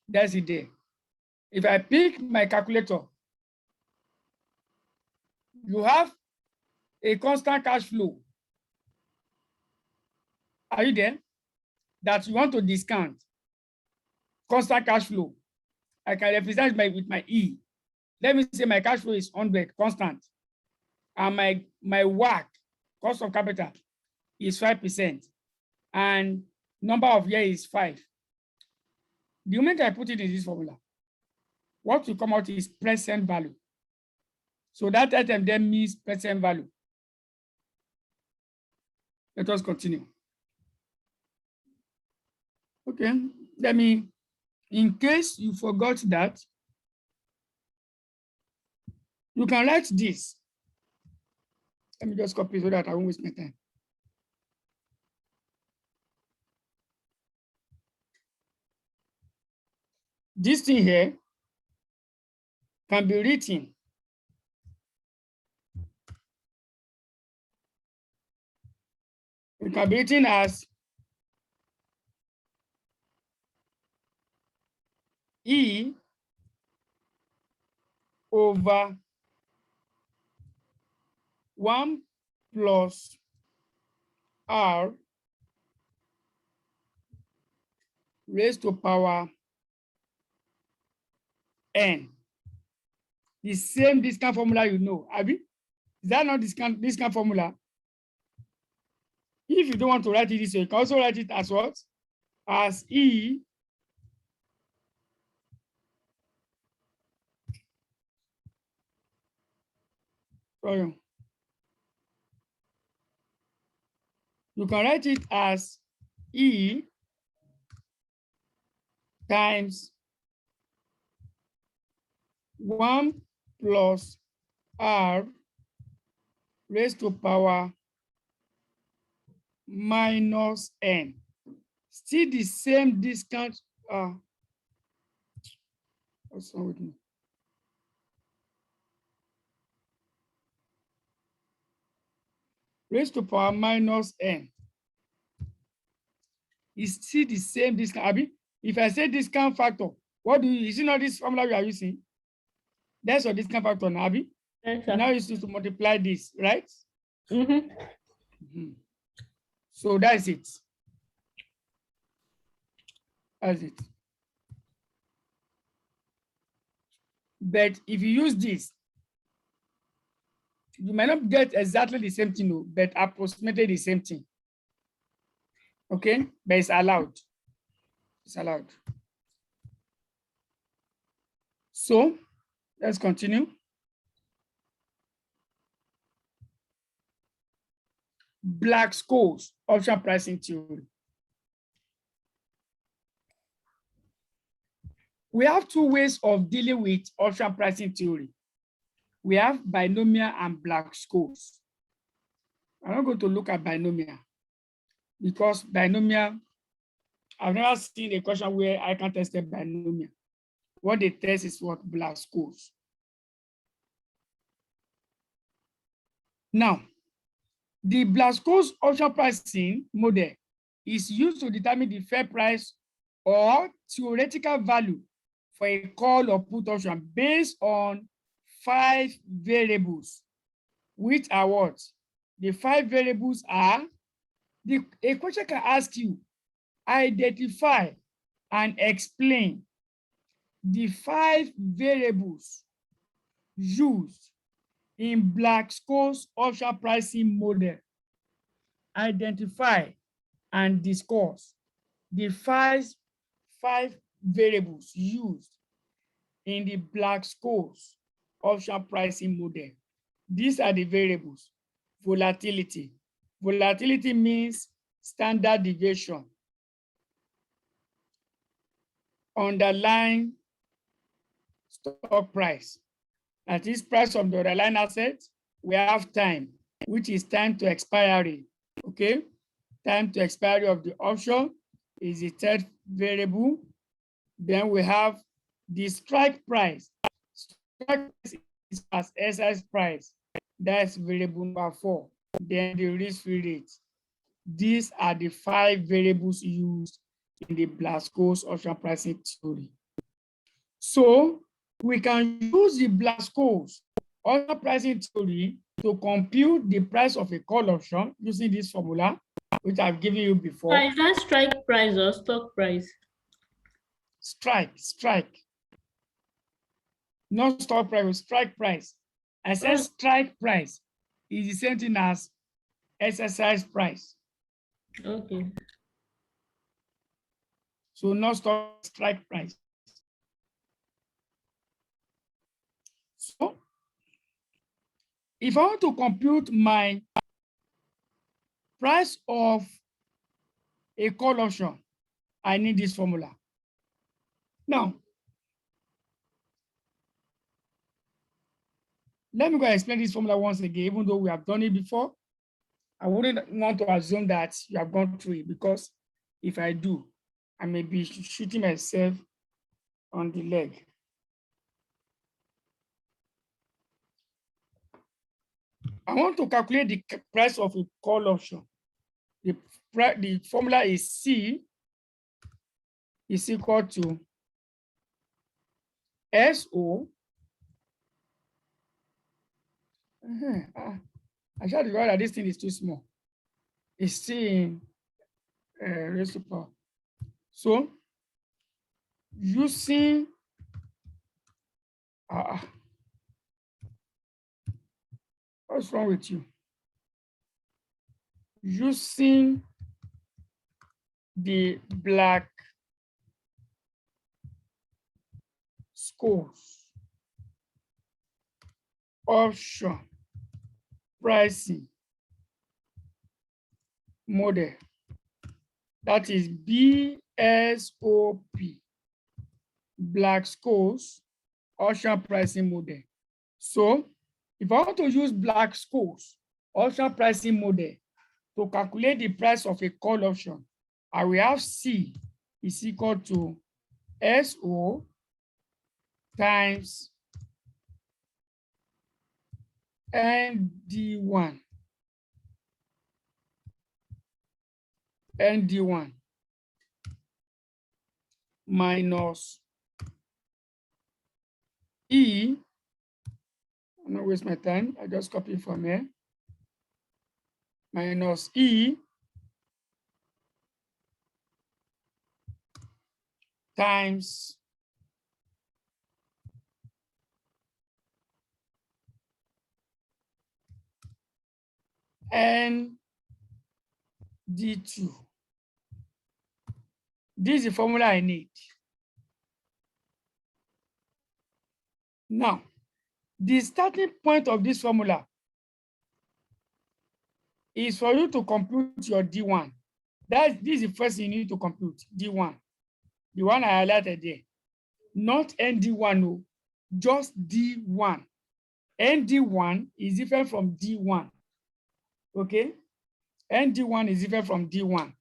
That's it there. If I pick my calculator, you have a constant cash flow. Are you there? That you want to discount. Constant cash flow. I can represent with my E. Let me say my cash flow is 100, constant. And my WACC, cost of capital, is 5%. And number of years is 5. The moment I put it in this formula, what will come out is present value. So that item then means present value. Let us continue. Okay, let me, in case you forgot that, you can write this. Let me just copy so that I won't waste my time. This thing here can be written as E over 1 plus R raised to power N. The same discount formula you know, Abby? Is that not discount formula? If you don't want to write it this way, you can also write it as what? As E sorry. You can write it as E times 1 plus R raised to power minus N. Still the same discount What's wrong with me? Raised to power minus n is still the same discount. Abi, if I say discount factor, what do you, is it not this formula we are using? That's your discount factor now, Abi. Yes, Now it's to multiply this, right? Mm-hmm. So that's it. That's it. But if you use this, you might not get exactly the same thing, but approximately the same thing. Okay, but it's allowed. It's allowed. So let's continue. Black-Scholes option pricing theory. We have two ways of dealing with option pricing theory. We have binomial and Black-Scholes. I'm not going to look at binomial because binomial, I've never seen a question where I can test a binomial. What they test is what Black-Scholes. Now, the Black-Scholes option pricing model is used to determine the fair price or theoretical value for a call or put option based on 5 variables, which are what? The 5 variables are, a question can ask you, identify and explain the 5 variables used in Black-Scholes option pricing model. Identify and discuss the five variables used in the Black-Scholes option pricing model. These are the variables. Volatility. Volatility means standard deviation. Underlying stock price. That is price of the underlying asset. We have time, which is time to expiry. Okay, time to expiry of the option is the third variable. Then we have the strike price. Strike price is as exercise price. That's variable number 4. Then the risk-free rate. These are the 5 variables used in the Black-Scholes option pricing theory. So we can use the Black-Scholes option pricing theory to compute the price of a call option using this formula, which I've given you before. Is that strike price or stock price? Strike. Not stock price, strike price. I said strike price is the same thing as exercise price. Okay. So not stock, strike price. So if I want to compute my price of a call option, I need this formula. Now, let me go and explain this formula once again, even though we have done it before. I wouldn't want to assume that you have gone through it, because if I do, I may be shooting myself on the leg. I want to calculate the price of a call option. The formula is C is equal to SO. I should remember that this thing is too small. It's C in raised to power. So using what's wrong with you? Using the Black-Scholes option pricing model, that is BSOP, Black-Scholes option pricing model. So if I want to use Black-Scholes option pricing model to calculate the price of a call option, I will have C is equal to SO times ND1 minus E. I'm not waste my time. I just copy from here. Minus E times ND2. This is the formula I need. Now, the starting point of this formula is for you to compute your D1. This is the first thing you need to compute, D1. The one I highlighted there. Not ND1, no, just D1. ND1 is different from D1. Okay? ND1 is different from D1.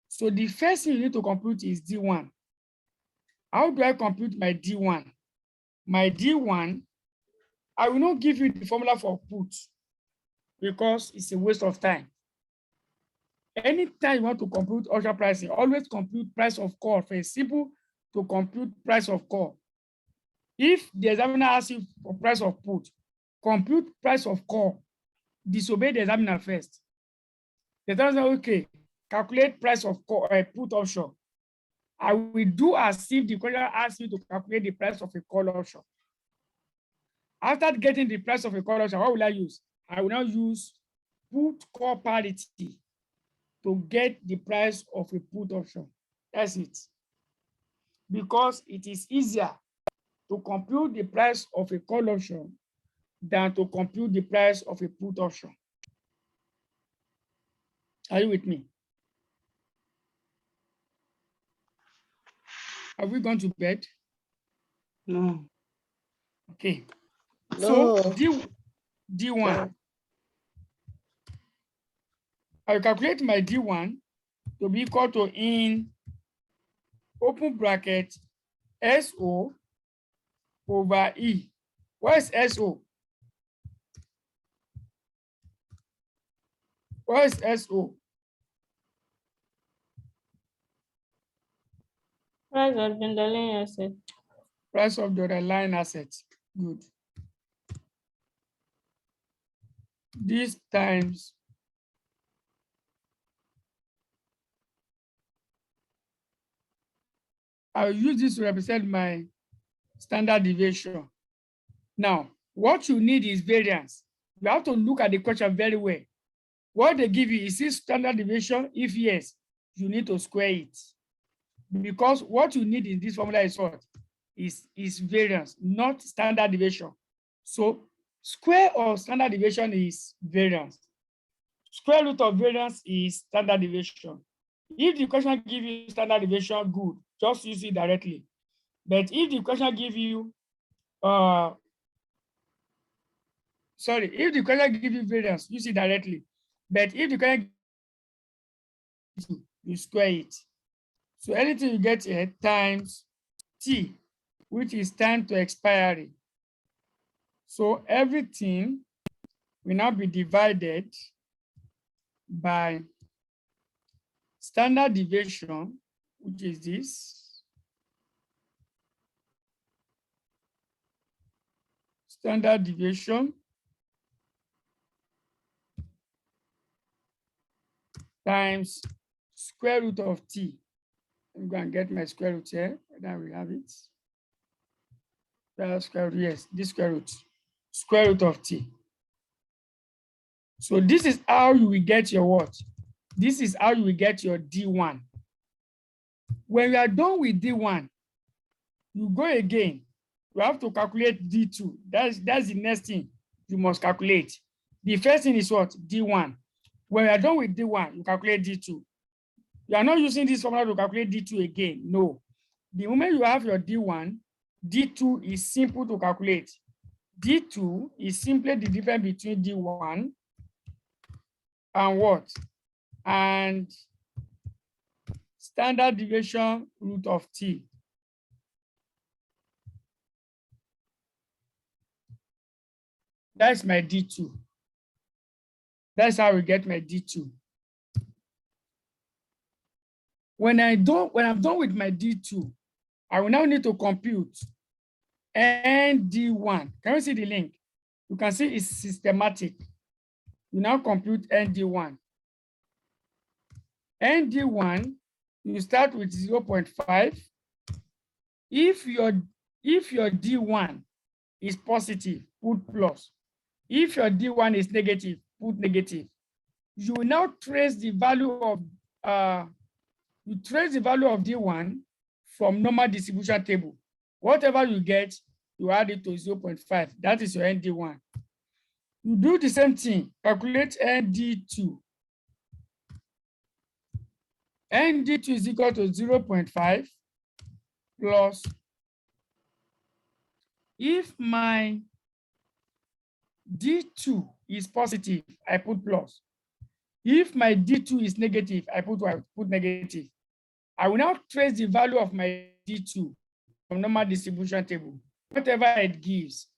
So the first thing you need to compute is D1. How do I compute my D1? My D1, I will not give you the formula for put because it's a waste of time. Anytime you want to compute offshore pricing, always compute price of call first. Simple to compute price of call. If the examiner asks you for price of put, compute price of call. Disobey the examiner first. The examiner says, okay, calculate price of call, put offshore. I will do as if the question asks you to calculate the price of a call offshore. After getting the price of a call offshore, what will I use? I will now use put call parity to get the price of a put offshore. That's it. Because it is easier to compute the price of a call option than to compute the price of a put option. Are you with me? Have we gone to bed? No. Okay. No. So D1. I will calculate my D1 to be equal to in open bracket SO over E. What is SO? What is SO? Price of the underlying asset. Price of the underlying asset. Good. This times I'll use this to represent my standard deviation. Now, what you need is variance. You have to look at the question very well. What they give you, is this standard deviation? If yes, you need to square it. Because what you need in this formula is what? Is variance, not standard deviation. So square of standard deviation is variance. Square root of variance is standard deviation. If the question gives you standard deviation, good, just use it directly. But if the question gives you, if the question gives you variance, use it directly. But if the question you square it. So anything you get here times T, which is time to expiry. So everything will now be divided by standard deviation, which is this. Standard deviation times square root of T. I'm going to get my square root here, and then we have it. Square root, yes, this square root of T. So this is how you will get your what? This is how you will get your D1. When you are done with D1, you go again. You have to calculate D2. That's the next thing you must calculate. The first thing is what? D1. When you are done with D1, you calculate D2. You are not using this formula to calculate D2 again. No. The moment you have your D1, D2 is simple to calculate. D2 is simply the difference between D1 and what? And standard deviation root of T. That's my D2. That's how we get my D2. When I'm done with my D2, I will now need to compute ND1. Can you see the link? You can see it's systematic. You now compute ND1. ND1, you start with 0.5. If your D1 is positive, put plus. If your D1 is negative, put negative. You will now trace the value of D1 from normal distribution table. Whatever you get, you add it to 0.5. That is your ND1. You do the same thing, calculate ND2. ND2 is equal to 0.5 plus, if my D2 is positive, I put plus. If my D2 is negative, I put negative. I will now trace the value of my D2 from normal distribution table. Whatever it gives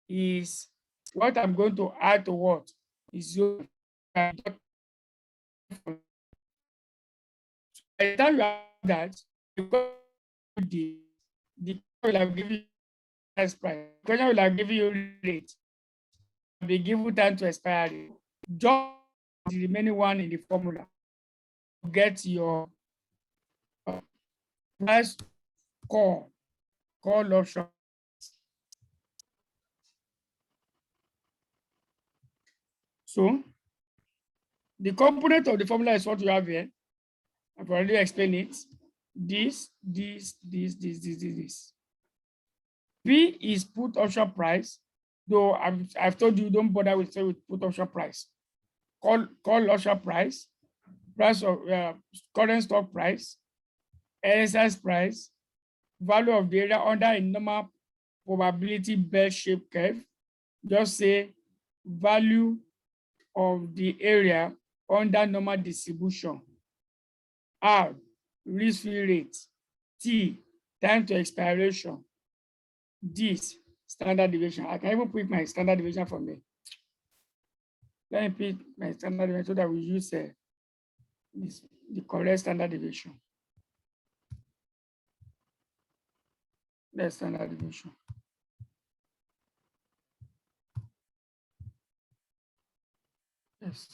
is what I'm going to add to what is 0. By the time you have that, the will have given you price. The question will have given you rate. Be given time to expiry. Just the remaining one in the formula to get your price call option. So the component of the formula is what you have here. I've already explained it. This. P is put option price, though I've told you don't bother with put option price. Call option price of current stock price, exercise price, value of the area under a normal probability bell-shaped curve. Just say value of the area under normal distribution. R, risk-free rate. T, time to expiration. D, standard deviation. I can even put my standard deviation from there. Let me pick my standard deviation so that we use the correct standard deviation. That's standard deviation. Yes.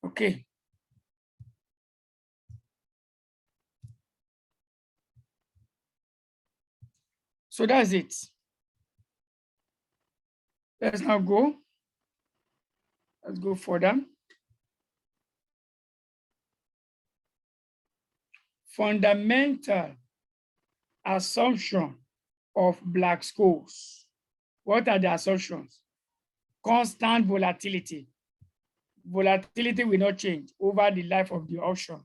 Okay. So that's it. Let's now go. Let's go further. Fundamental assumption of Black-Scholes. What are the assumptions? Constant volatility. Volatility will not change over the life of the option.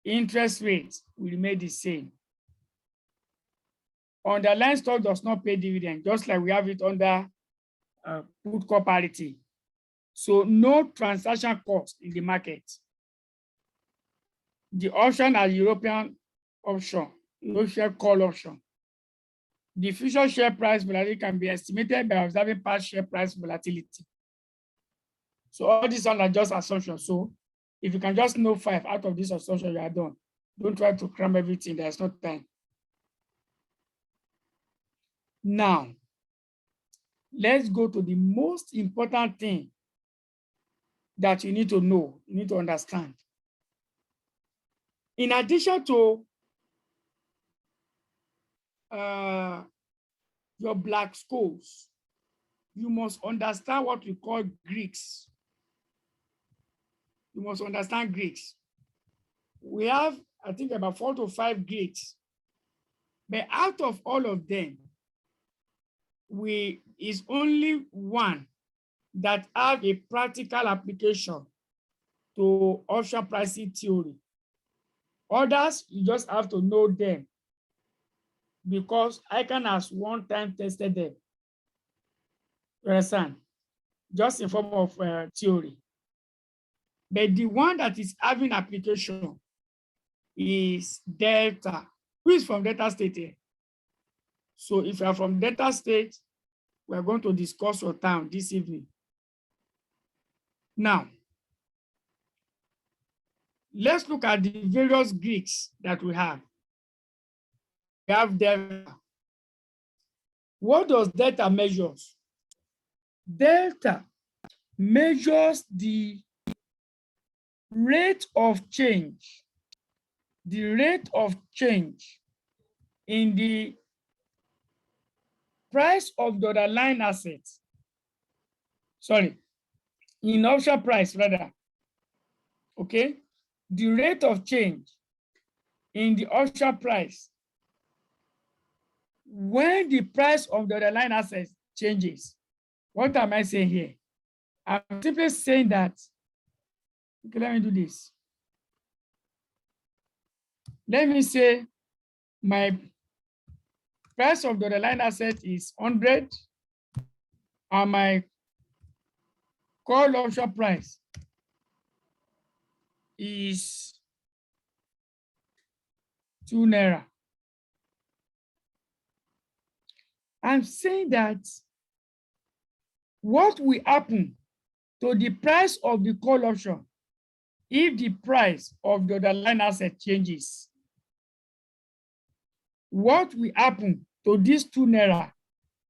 Interest rates will remain the same. Underlying stock does not pay dividend, just like we have it under put call parity. So no transaction cost in the market. The option are European option, no share call option. The future share price volatility can be estimated by observing past share price volatility. So all these are just assumptions. So if you can just know 5 out of these assumptions, you are done. Don't try to cram everything, there's no time. Now, let's go to the most important thing that you need to know, you need to understand. In addition to your Black-Scholes, you must understand what we call Greeks. You must understand Greeks. We have, I think, about 4 to 5 Greeks. But out of all of them, is only one that have a practical application to option pricing theory. Others, you just have to know them because ICANN has one time tested them. You understand? Just in form of theory. But the one that is having application is Delta. Who is from Delta State here? So if you are from Delta State, we are going to discuss your town this evening. Now, let's look at the various Greeks that we have. We have delta. What does delta measures? Delta measures the rate of change, in the price of the underlying assets. Sorry, in option price rather. Okay, the rate of change in the option price when the price of the underlying assets changes. What am I saying here? I'm simply saying that, okay, let me do this. Let me say my price of the underlying asset is 100 and my call option price is 2 naira. I'm saying that what will happen to the price of the call option if the price of the underlying asset changes? What will happen to this 2 naira,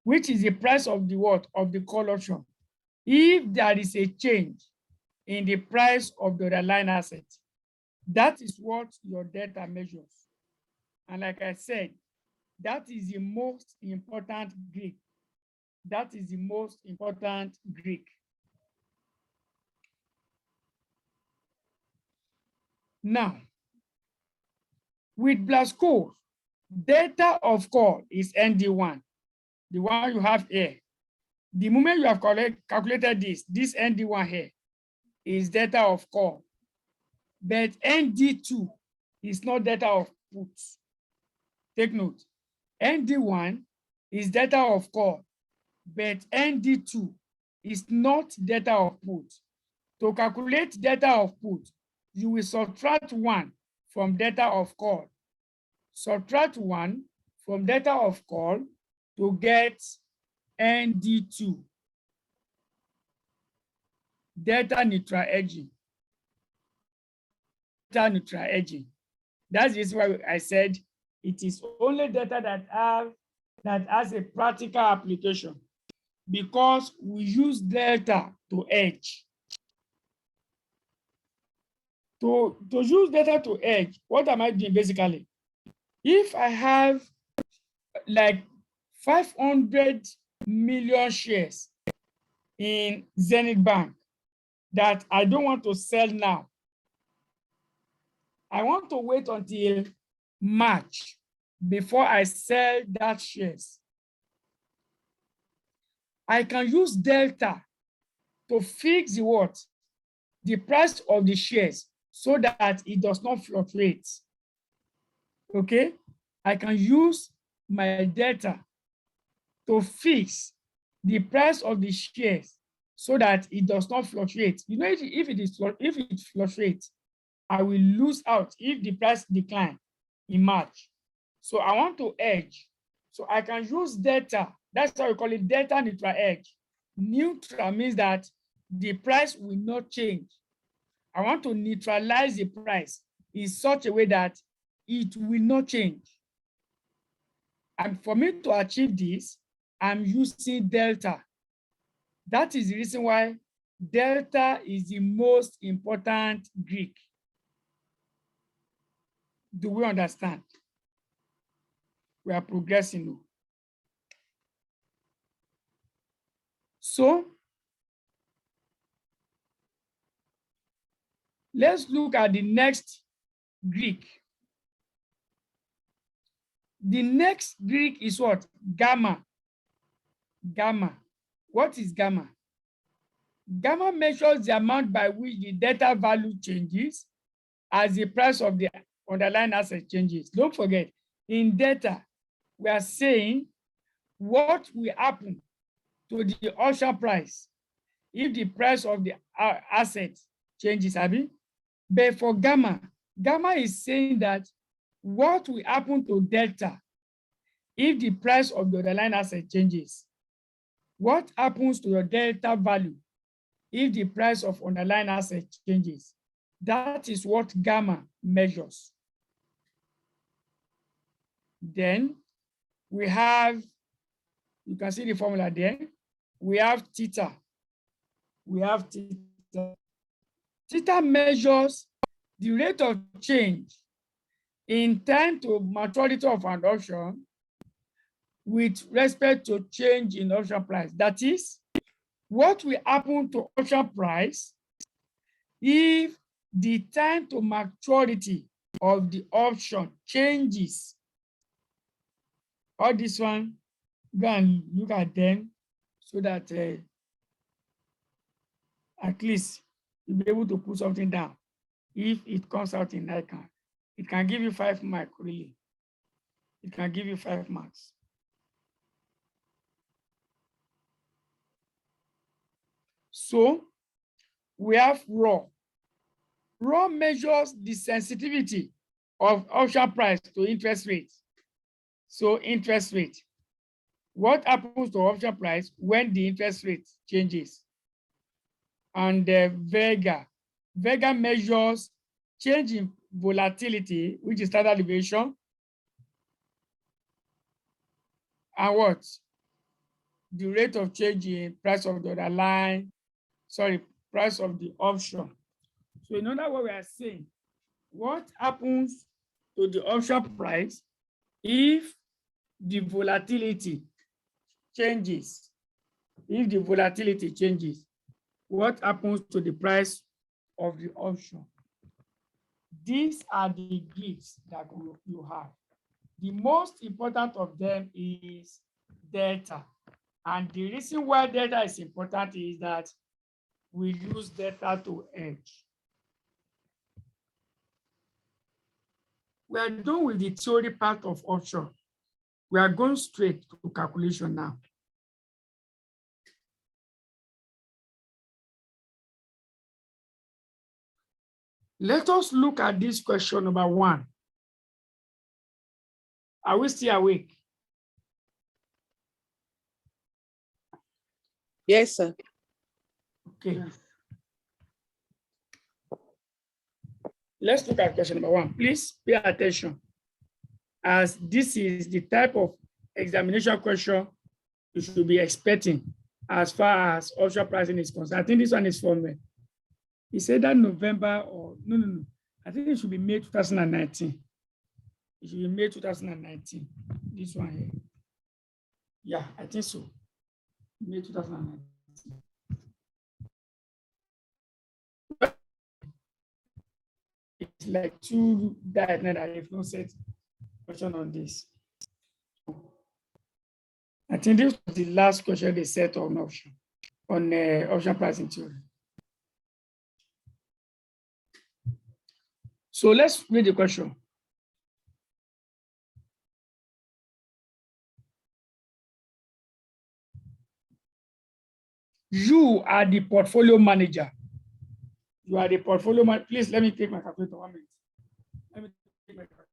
which is the price of the what? Of the call option, if there is a change in the price of the underlying asset? That is what your delta measures. And like I said, that is the most important Greek. That is the most important Greek. Now, with Blasco, delta of call is ND1, the one you have here. The moment you have calculated this ND1 here is delta of call. But ND2 is not delta of put. Take note. ND1 is delta of call, but ND2 is not delta of put. To calculate delta of put, you will subtract 1 from delta of call. Subtract 1 from delta of call to get ND2. Delta neutral hedging. Delta neutral hedging. That's just why I said it is only data that has a practical application, because we use delta to hedge. To use data to hedge, what am I doing basically? If I have like 500 million shares in Zenith Bank that I don't want to sell now, I want to wait until March before I sell that shares. I can use delta to fix the what? The price of the shares so that it does not fluctuate. Okay? I can use my delta to fix the price of the shares so that it does not fluctuate. You know, if it fluctuates, I will lose out if the price decline in March. So I want to hedge. So I can use delta. That's how we call it, delta neutral hedge. Neutral means that the price will not change. I want to neutralize the price in such a way that it will not change. And for me to achieve this, I'm using delta. That is the reason why delta is the most important Greek. Do we understand? We are progressing now. So let's look at the next Greek. The next Greek is what? Gamma. Gamma. What is gamma? Gamma measures the amount by which the delta value changes as the price of the underlying asset changes. Don't forget, in data, we are saying what will happen to the auction price if the price of the asset changes, Abi. But for gamma is saying that what will happen to delta if the price of the underlying asset changes? What happens to your delta value if the price of underlying asset changes? That is what gamma measures. Then we have, you can see the formula there. We have theta. We have theta. Theta measures the rate of change in time to maturity of an option with respect to change in option price. That is, what will happen to option price if the time to maturity of the option changes? All this one, go and look at them so that at least you'll be able to put something down. If it comes out in ICANN, it can give you 5 marks, really. It can give you 5 marks. So we have raw. Raw measures the sensitivity of option price to interest rate. So interest rate. What happens to option price when the interest rate changes? And Vega. Vega measures change in volatility, which is standard deviation. And what? The rate of change in price of the underlying, price of the option. So in other words, we are saying, what happens to the option price if the volatility changes? If the volatility changes, what happens to the price of the option? These are the gifts that you have. The most important of them is delta. And the reason why delta is important is that we use delta to hedge. We are done with the theory part of option. We are going straight to calculation now. Let us look at this question number 1. Are we still awake? Yes, sir. Okay. Let's look at question number 1. Please pay attention, as this is the type of examination question you should be expecting as far as option pricing is concerned. I think this one is from me. He said that November or no. I think it should be May 2019. It should be May 2019. This one here. Yeah, I think so. May 2019. It's like 2 that I've not said question on this. I think this was the last question they set on option pricing theory. So let's read the question. You are the portfolio manager. You are the portfolio manager. Please let me take my calculator 1 minute. Let me take my calculator.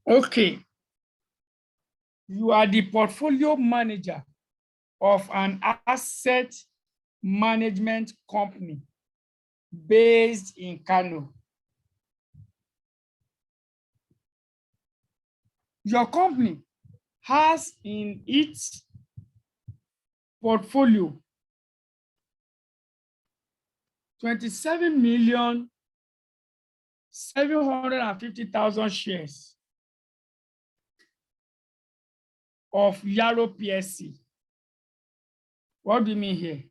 Okay. You are the portfolio manager of an asset management company based in Kano. Your company has in its portfolio 27,750,000 shares of Yaro PSC. What do you mean here?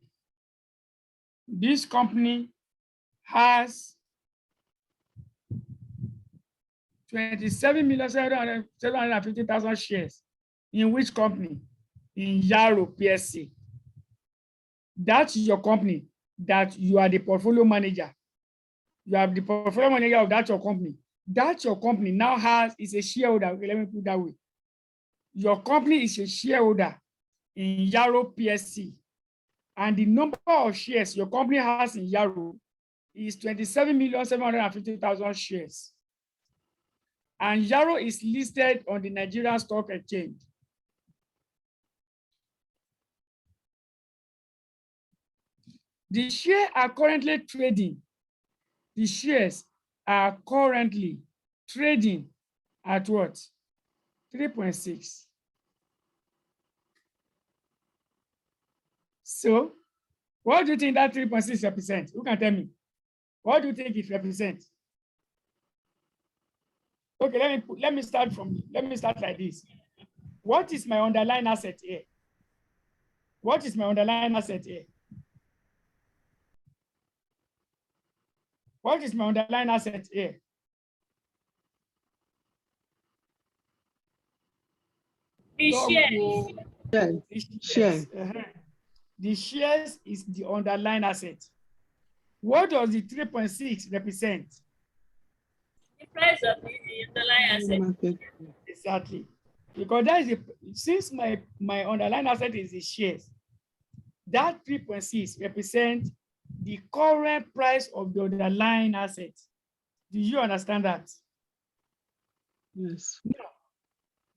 This company has 27,750,000 shares. In which company? In Yaro PSC. That's your company, that you are the portfolio manager. You have the portfolio manager of that your company. That your company now is a shareholder. Okay, let me put it that way. Your company is a shareholder in Yarrow PSC. And the number of shares your company has in Yarrow is 27,750,000 shares. And Yarrow is listed on the Nigerian Stock Exchange. The shares are currently trading. The shares are currently trading at what? 3.6. So, what do you think that 3.6 represents? Who can tell me? What do you think it represents? Okay, let me start like this. What is my underlying asset here? What is my underlying asset here? What is my underlying asset here? The share. Share. Share. The shares is the underlying asset. What does the 3.6 represent? The price of the underlying asset. Market. Exactly. Because that is since my underlying asset is the shares, that 3.6 represents the current price of the underlying asset. Do you understand that? Yes. Now,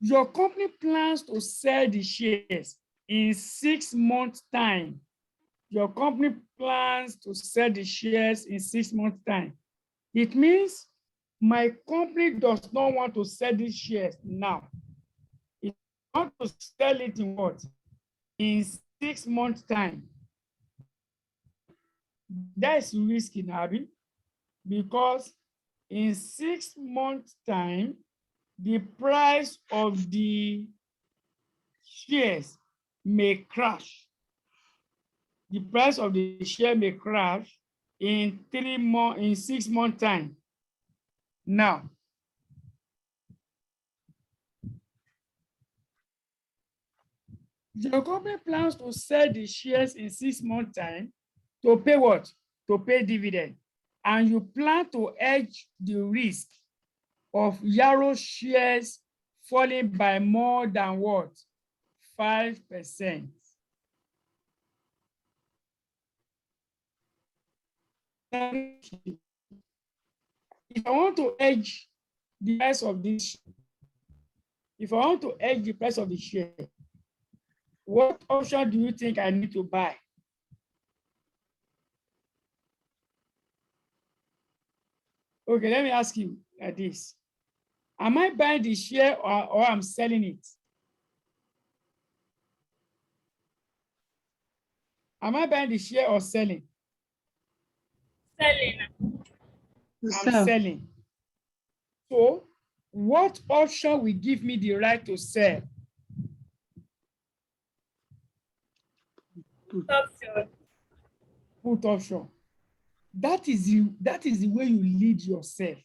your company plans to sell the shares in 6 months' time. Your company plans to sell the shares in 6 months' time. It means my company does not want to sell these shares now. It wants to sell it in what? In 6 months' time. That's risky, Nabi, because in 6 months' time, the price of the shares may crash. The price of the share may crash in 6 months' time. Now, your company plans to sell the shares in 6 months' time to pay what? To pay dividend. And you plan to hedge the risk of Yarrow shares falling by more than what? 5%. If I want to hedge the price of this, if I want to hedge the price of the share, what option do you think I need to buy? Okay, let me ask you like this. Am I buying the share or I'm selling it? Am I buying the share or selling? Selling. I'm selling. So, what option will give me the right to sell? Option. Put option. That is the way you lead yourself.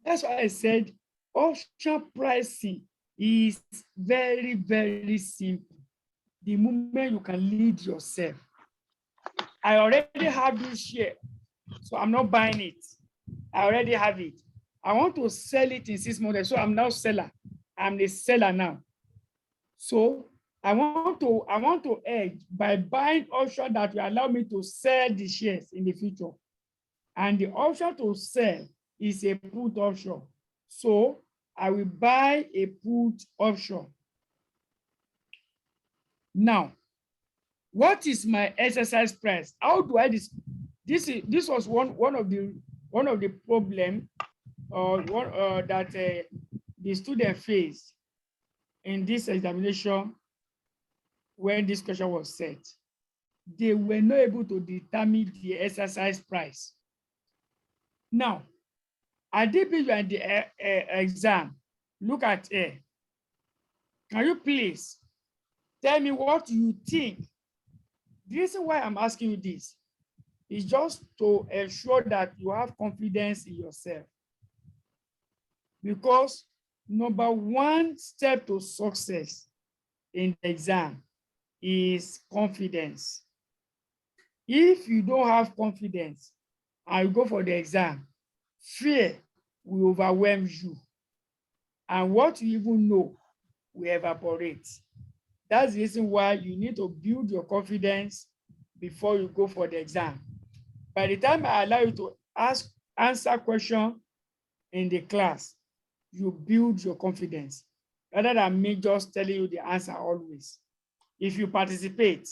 That's why I said option pricing is very, very simple. The moment you can lead yourself. I already have this share, so I'm not buying it. I already have it. I want to sell it in 6 months, so I'm now seller. I'm the seller now. So I want to hedge by buying option that will allow me to sell the shares in the future. And the option to sell is a put option. So I will buy a put option. Now, what is my exercise price? How do I this was one of the problem that the student faced in this examination when this question was set. They were not able to determine the exercise price. Now, I did you in the exam. Look at here. Can you please tell me what you think? The reason why I'm asking you this is just to ensure that you have confidence in yourself. Because number one step to success in the exam is confidence. if you don't have confidence and you go for the exam, fear will overwhelm you. And what you even know will evaporate. That's the reason why you need to build your confidence before you go for the exam. By the time I allow you to answer questions in the class, you build your confidence rather than me just telling you the answer always. If you participate,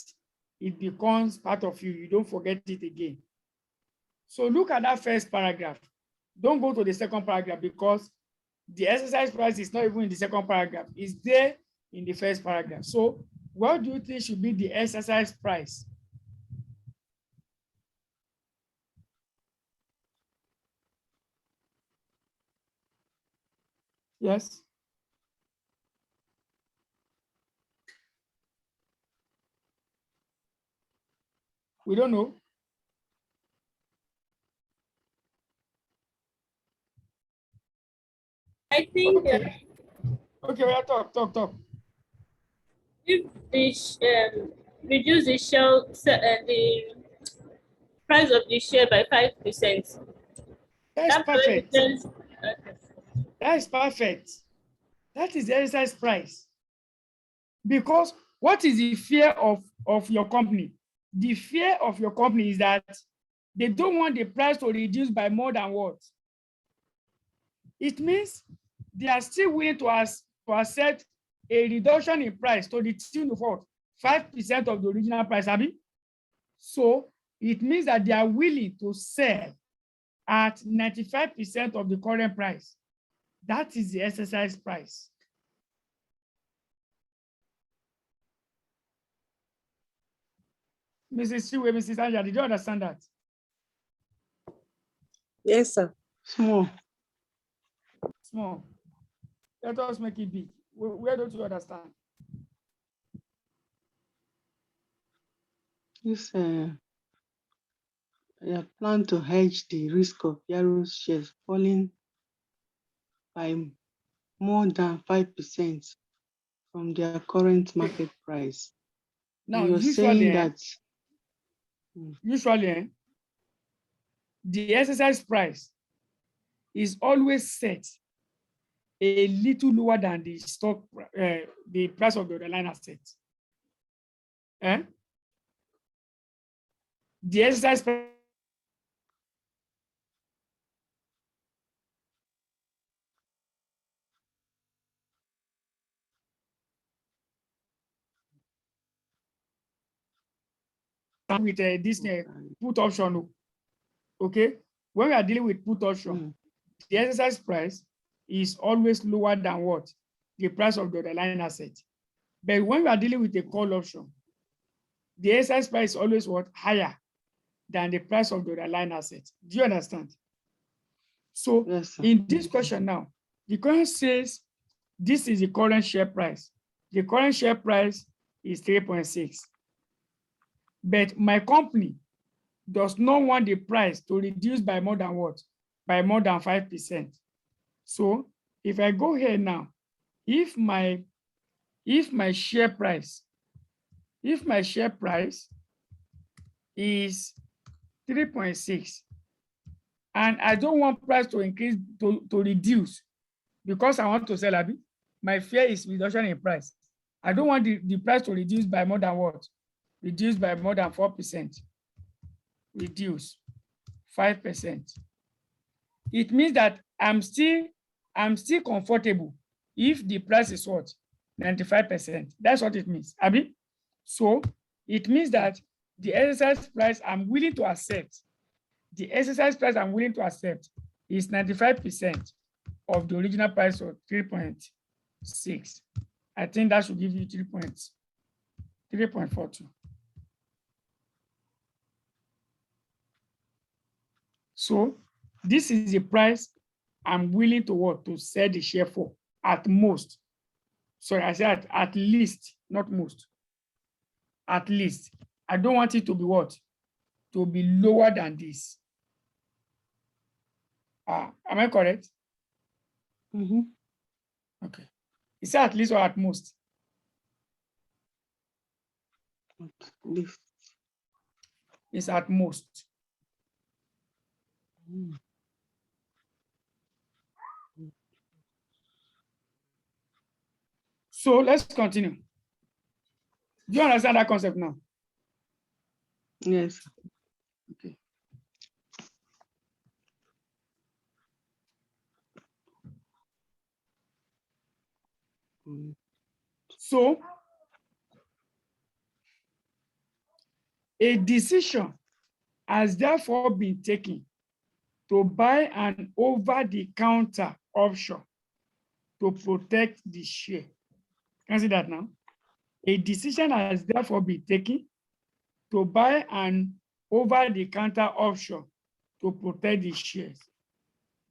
it becomes part of you. You don't forget it again. So look at that first paragraph. Don't go to the second paragraph because the exercise price is not even in the second paragraph. It's there in the first paragraph. So what do you think should be the exercise price? Yes. We don't know. I think Okay. Okay, well, talk. if they reduce the the price of the share by 5%, That's that perfect. represents That is perfect. That is the exercise price. Because what is the fear of your company? The fear of your company is that they don't want the price to reduce by more than what? It means they are still willing to accept a reduction in price to the tune of what? 5% of the original price, Abi? So it means that they are willing to sell at 95% of the current price. That is the exercise price. Mrs. Chiwe, Mrs. Anja, did you understand that? Yes, sir. Small. Small. Let us make it big. Where don't you understand? This plan to hedge the risk of Yaro's shares falling by more than 5% from their current market price. Now, You're saying that usually, the exercise price is always set a little lower than the stock, the price of the underlying asset. The exercise price with this put option, okay? When we are dealing with put option, the exercise price is always lower than what? The price of the underlying asset. But when we are dealing with a call option, the exercise price is always what? Higher than the price of the underlying asset. Do you understand? So yes, in this question now, the question says this is the current share price. The current share price is 3.6. But my company does not want the price to reduce by more than what? By more than 5%. So if I go here now, if my share price is 3.6 and I don't want price to increase to reduce because I want to sell a bit, my fear is reduction in price. I don't want the price to reduce by more than what? Reduce by more than 4%. Reduce 5%. It means that I'm still comfortable if the price is what? 95%. That's what it means. Abi? So it means that the exercise price I'm willing to accept, is 95% of the original price of 3.6. I think that should give you 3.42. So this is the price I'm willing to what? To sell the share for at most. Sorry, I said at least, not most. At least. I don't want it to be what? To be lower than this. Am I correct? Mm-hmm. Okay. Is that at least or at most? At least. is at most. So let's continue. Do you understand that concept now? Yes. Okay. Mm. So a decision has therefore been taken to buy an over-the-counter option to protect the share. Can you see that now? A decision has therefore been taken to buy an over-the-counter option to protect the shares.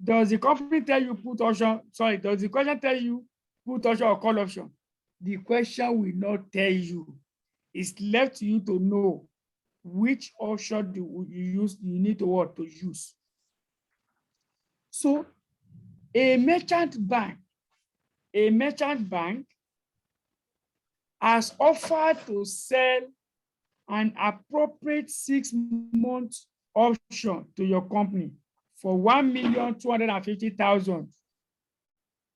Does the company tell you put option? Sorry, does the question tell you put option or call option? The question will not tell you. It's left to you to know which option you need to what to use. So a merchant bank has offered to sell an appropriate 6-month option to your company for 1,250,000.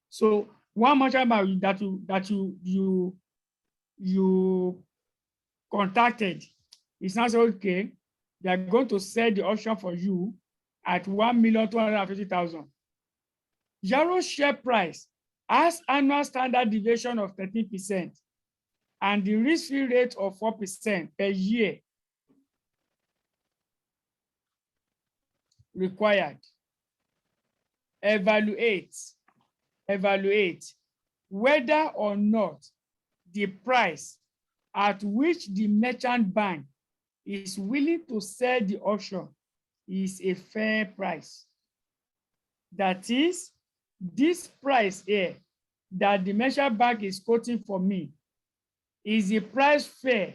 So one merchant bank that you contacted is now saying, okay, they are going to sell the option for you at 1,250,000. Yaro's share price has annual standard deviation of 13% and the risk-free rate of 4% per year required. Evaluate whether or not the price at which the merchant bank is willing to sell the option is a fair price. That is, this price here that the merchant bank is quoting for me, is the price fair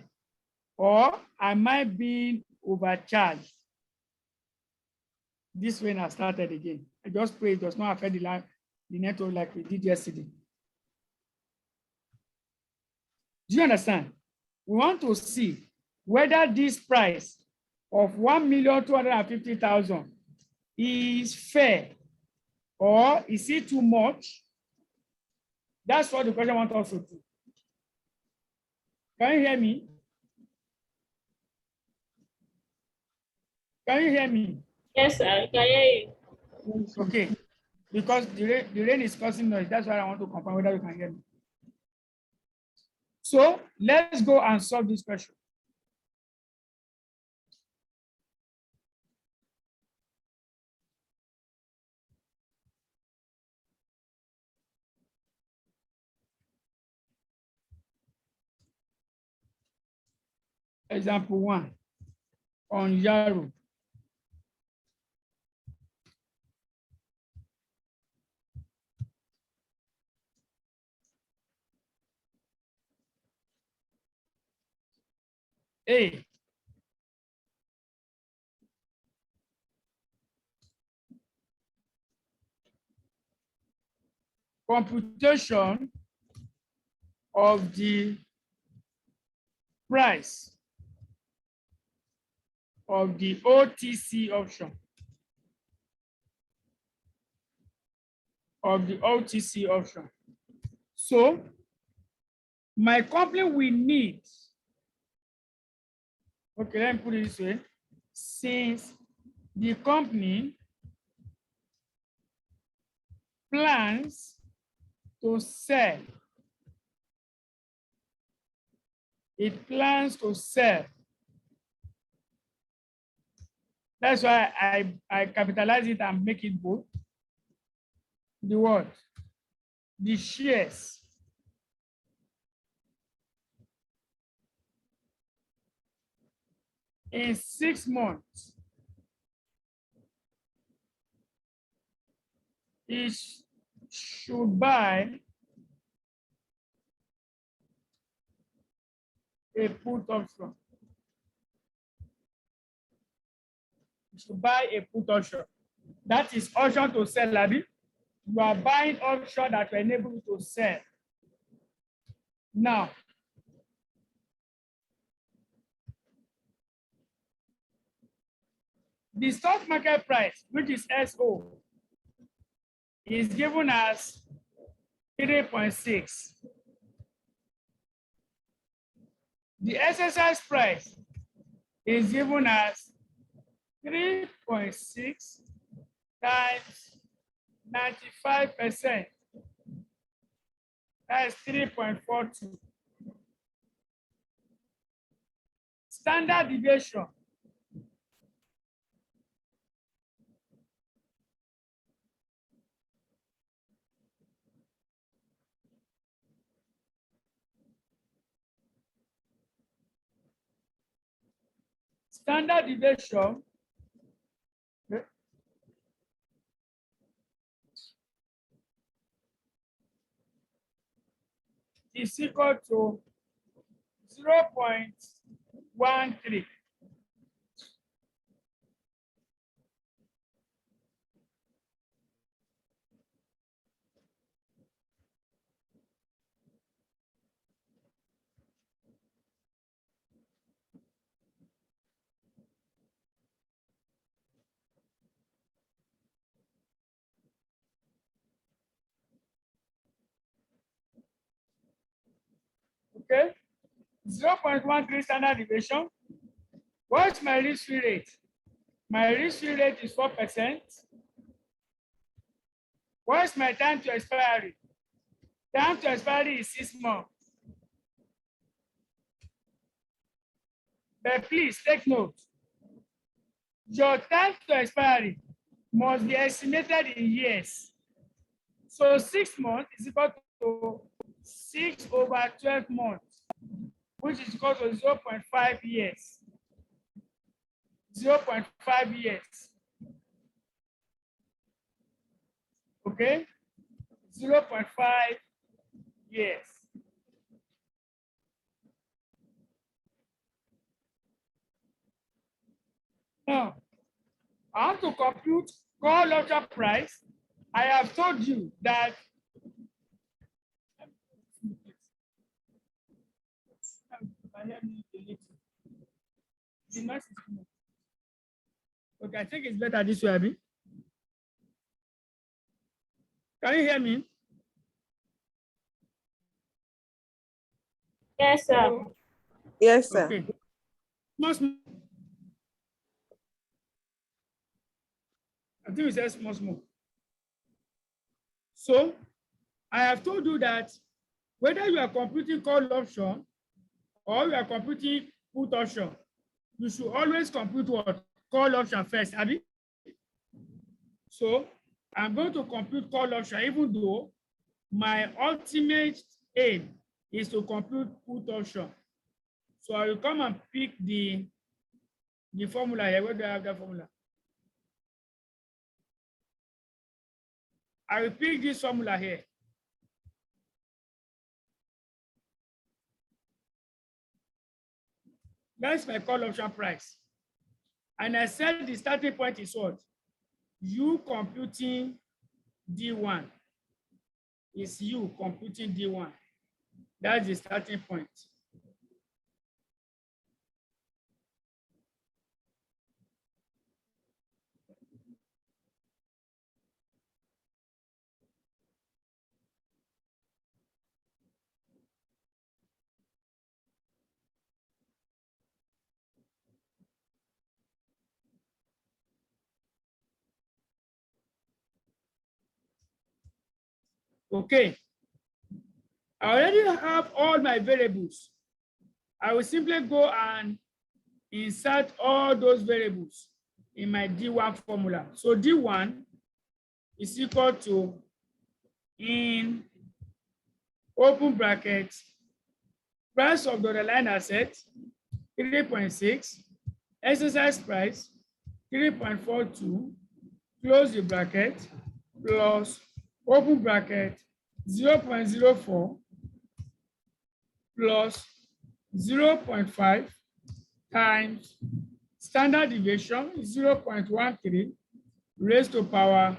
or am I being overcharged? This one has started again. I just pray it does not affect the network like we did yesterday. Do you understand? We want to see whether this price of 1,250,000 is fair or is it too much? That's what the question wants us to do. Can you hear me? Can you hear me? Yes, sir, I can hear you. Okay. Because the rain is causing noise. That's why I want to confirm whether you can hear me. So let's go and solve this question. Example 1 on Yaro. A. Computation of the price of the OTC option. So my company will need, okay, let me put it this way. Since the company plans to sell, That's why I capitalize it and make it bold. The what? The shares in 6 months. It should buy a put option. You should buy a put option. That is option to sell, Abi. You are buying option that will enable you to sell. Now, The stock market price, which is SO, is given as 3.6. The exercise price is given as 3.6 times 95%. That is 3.42. Standard deviation. Standard deviation is equal to 0.13. Okay, 0.13 standard deviation. What's my risk-free rate? My risk-free rate is 4%. What's my time to expiry? Time to expiry is 6 months. But please take note. Your time to expiry must be estimated in years. So 6 months is equal to 6 over 12 months, which is equal to 0.5 years. 0.5 years. Okay? 0.5 years. Now, I want to compute call option price. I have told you that okay, I think it's better this way, Abby. Can you hear me? Yes, sir. Yes, sir. Okay. I think it says small. So I have told you that whether you are computing call option or you are computing put option, you should always compute what? Call option first, Abby. So I'm going to compute call option, even though my ultimate aim is to compute put option. So I will come and pick the formula here. Where do I have that formula? I will pick this formula here. That's my call option price. And I said the starting point is what? You computing D1. Is you computing D1. That's the starting point. Okay. I already have all my variables. I will simply go and insert all those variables in my D1 formula. So D1 is equal to, in open bracket, price of the underlying asset, 3.6, exercise price, 3.42, close the bracket, plus open bracket, 0.04, plus 0.5 times standard deviation, 0.13, raised to power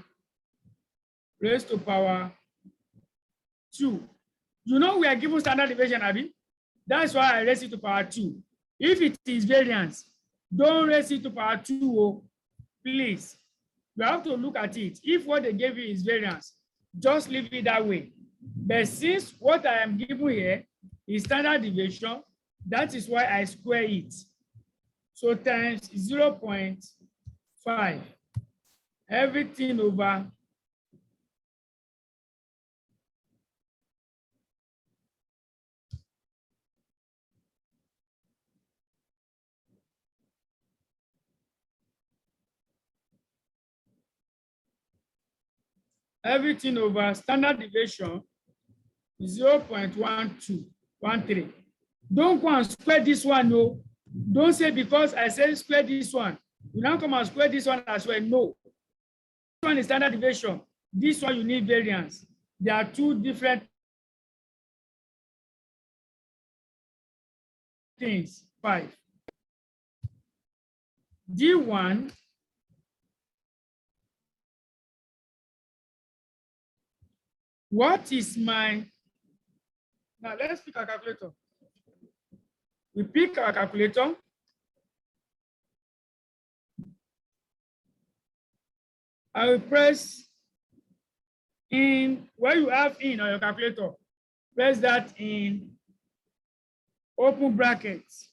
2. You know we are given standard deviation, Abby. That's why I raise it to power 2. If it is variance, don't raise it to power 2. please, you have to look at it. If what they gave you is variance, just leave it that way. But since what I am giving here is standard deviation, that is why I square it. So times 0.5, everything over standard deviation is 0.1213. Don't go and square this one, no. Don't say because I said square this one, you now come and square this one as well. No. This one is standard deviation. This one you need variance. There are two different things. 5. D1 what is my, now let's pick a calculator. We pick our calculator. I will press in where you have in on your calculator. Press that in open brackets.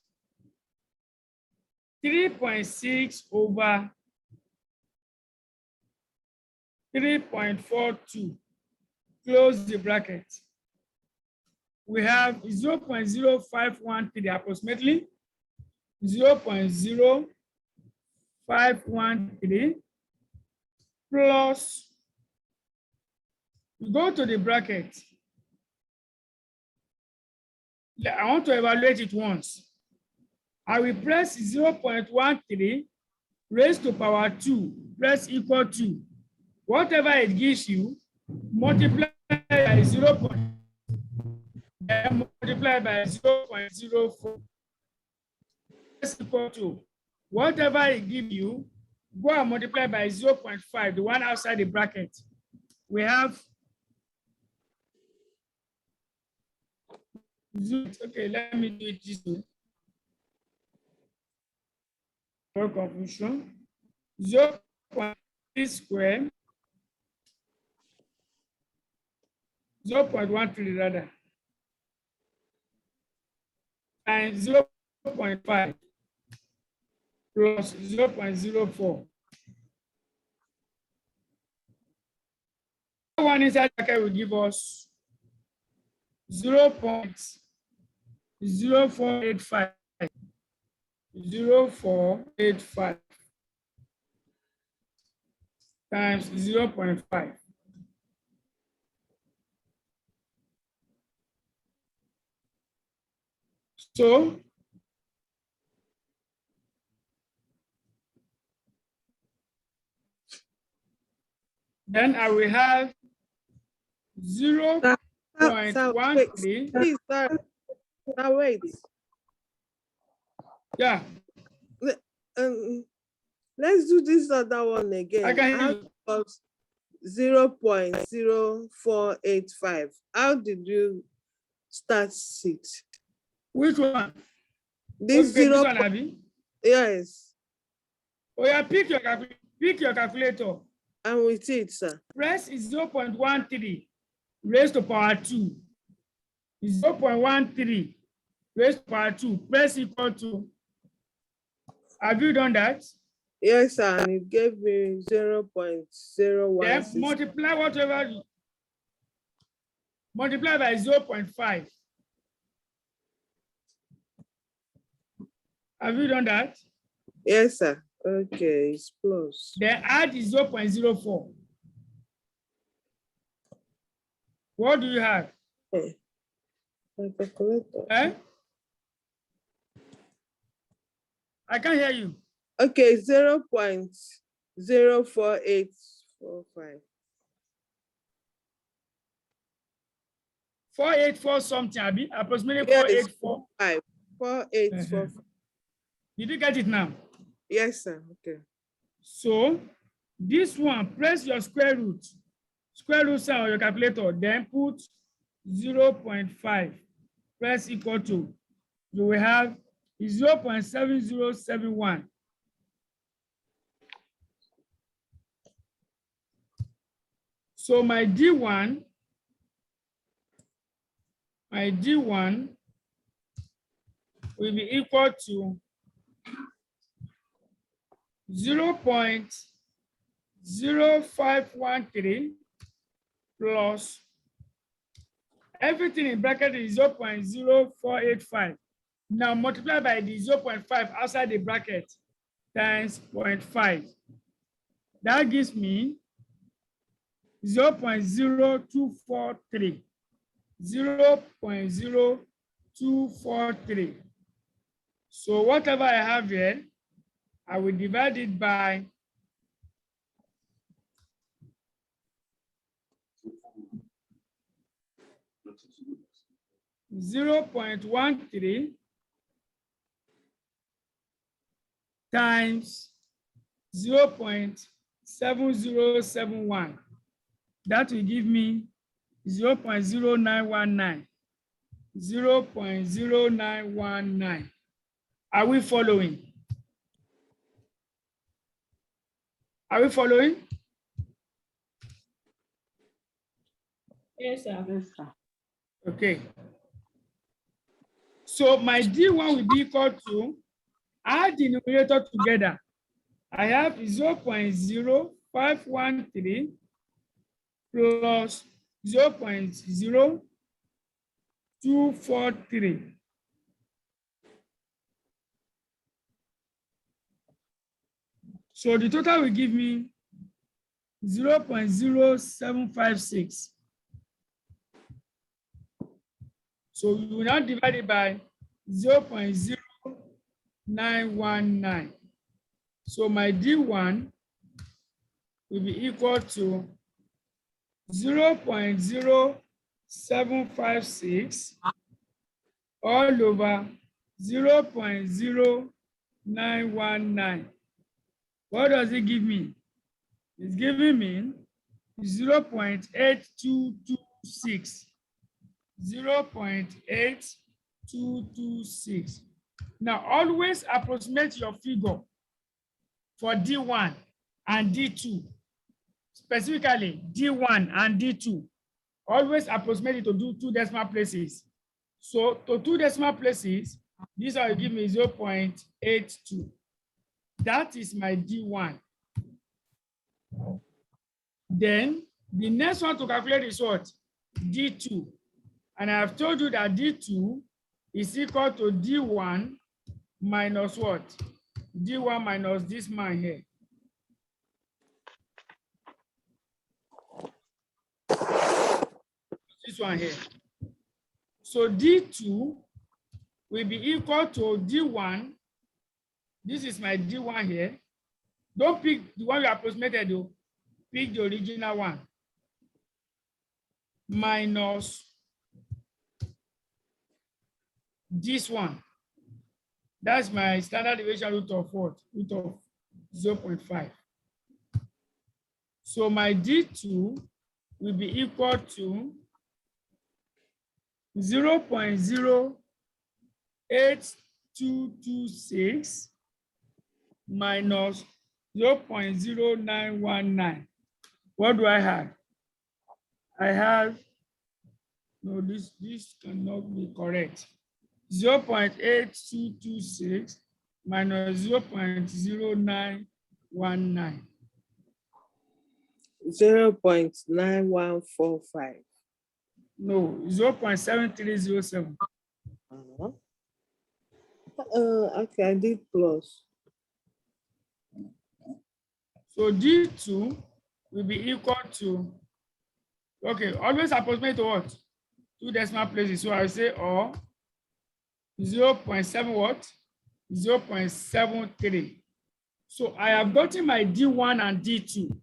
3.6 over 3.42. Close the bracket. We have 0.0513 approximately, 0.0513 plus, go to the bracket. I want to evaluate it once. I will press 0.13 raised to power 2, press equal to, whatever it gives you, multiply by 0. Multiply by 0.04 is equal to whatever it gives you, go and multiply by 0.5, the one outside the bracket. We have, okay, let me do it this way. For confusion, 0.3 square, 0.13 rather, and 0.5 plus 0.04. One inside bracket will give us 0.0485. 0485 times 0.5. So then I will have 0.13. Please, now wait. Yeah. Let's do this other one again. I can hear you. 0.0485. How did you start it? Which one? This Okay, 0. this one, Abby? Yes. Oh yeah, pick your calculator. I'm with it, sir. Press is 0.13 raised to power 2. 0.13 raised to power 2. Press equal to. Have you done that? Yes, sir. And it gave me 0.016. Then multiply whatever. Multiply by 0.5. Have you done that? Yes, sir. Okay, it's plus. Then add 0.04. What do you have? Okay. My calculator. Eh? I can't hear you. Okay, 0.04845. 484 something, Abby. Approximately Yes, 484. 4845. Did you get it now? Yes, sir. Okay. So this one, press your square root sign on your calculator, then put 0.5. Press equal to. You will have 0.7071. So my D1 will be equal to 0.0513 plus everything in bracket is 0.0485. Now multiply by the 0.5 outside the bracket times 0.5. That gives me 0.0243. 0.0243. So whatever I have here, I will divide it by 0.13 times 0.7071. That will give me 0.0919. 0.0919. Are we following? Are we following? Yes, sir. Yes, sir. Okay. So my D1 will be equal to, add the numerator together. I have 0.0513 plus 0.0243. So the total will give me 0.0756. So we will now divide it by 0.0919. So my D1 will be equal to 0.0756 all over 0.0919. What does it give me? It's giving me 0.8226. 0.8226. Now, always approximate your figure for D1 and D2. Specifically, D1 and D2. Always approximate it to do 2 decimal places. So, to 2 decimal places, this will give me 0.82. That is my D1. Then, the next one to calculate is what? D2. And I have told you that D2 is equal to D1 minus what? D1 minus this man here. This one here. So D2 will be equal to D1. This is my D1 here. Don't pick the one you approximated though. Pick the original one. Minus this one. That's my standard deviation root of what? Root of 0.5. So my D2 will be equal to 0.08226 minus 0.0919. What do I have? I have, no, this cannot be correct. 0.8226 minus 0.0919. 0.9145. No, 0.7307. Okay, I did plus. So D2 will be equal to, okay, always approximate to what? 2 decimal places. So I say or 0.7 what? 0.73. So I have gotten my D1 and D2.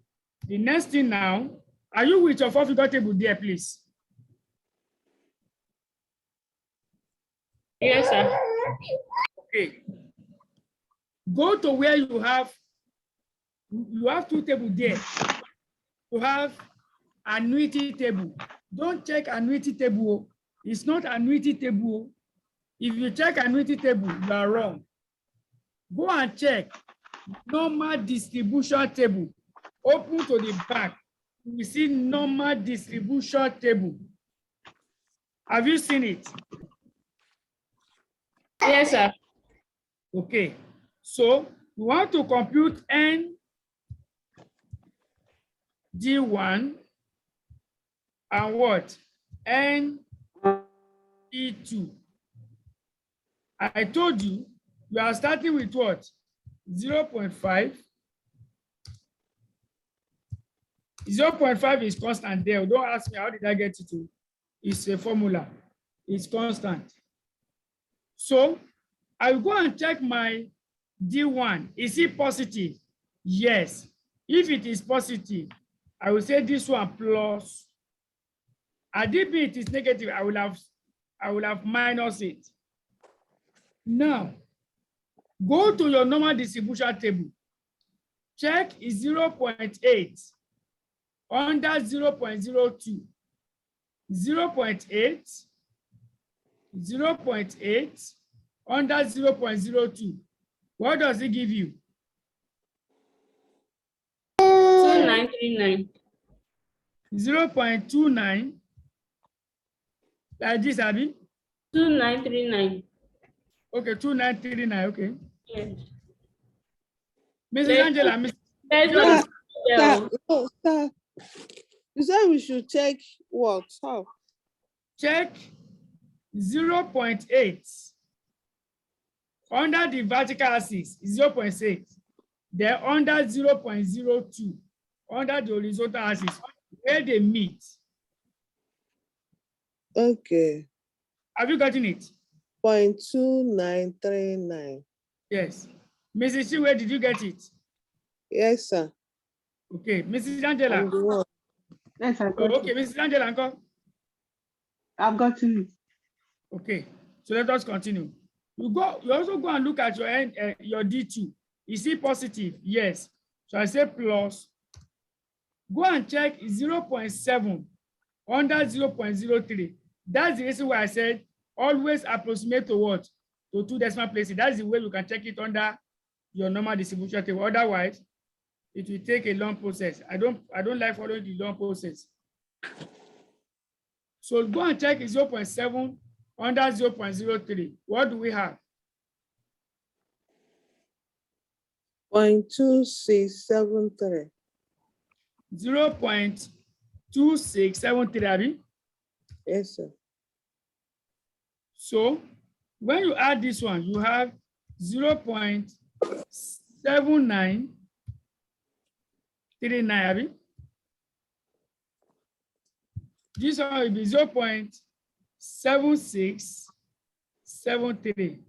The next thing now, are you with your 4-figure table there, please? Yes, sir. Okay. Go to where you have 2 tables there. You have annuity table. Don't check annuity table. It's not annuity table. If you check annuity table, you are wrong. Go and check normal distribution table. Open to the back. we see normal distribution table. Have you seen it? Yes, sir. Okay. So we want to compute ND1 and what? ND2. I told you, we are starting with what? 0.5. 0.5 is constant there. Don't ask me how did I get it to. It's a formula. It's constant. So I will go and check my D1. Is it positive? Yes. If it is positive, I will say this one plus. And if it is negative, I will have minus it. Now, go to your normal distribution table. Check is 0.8 under 0.02. 0.8, 0.8 under 0.02. What does it give you? 2939. 0.29. Like this, Abby? 2939. Okay, 2939, okay. Yes. Mrs. There's Angela, Miss. There's no Sir, there. no, sir. You said we should check what? How? Check 0.8 under the vertical axis is 0.6. Then under 0.02 under the horizontal axis where they meet. Okay. Have you gotten it? 0.2939. Yes. Mrs. Chiwe, did you get it? Yes, sir. Okay. Mrs. Angela. I'm the one. Yes, I Oh, got okay, it. Mrs. Angela, uncle. I've gotten it. Okay. So let us continue. You also go and look at your D2. Is it positive? Yes. So I say plus. Go and check 0.7 under 0.03. That's the reason why I said always approximate to what? To 2 decimal places. That's the way you can check it under your normal distribution table. Otherwise, it will take a long process. I don't like following the long process. So go and check 0.7 under 0.03. What do we have? 0.2673. 0.2673, Abby. Yes, sir. So when you add this one, you have 0.7939, Abby. This one will be 0.7673.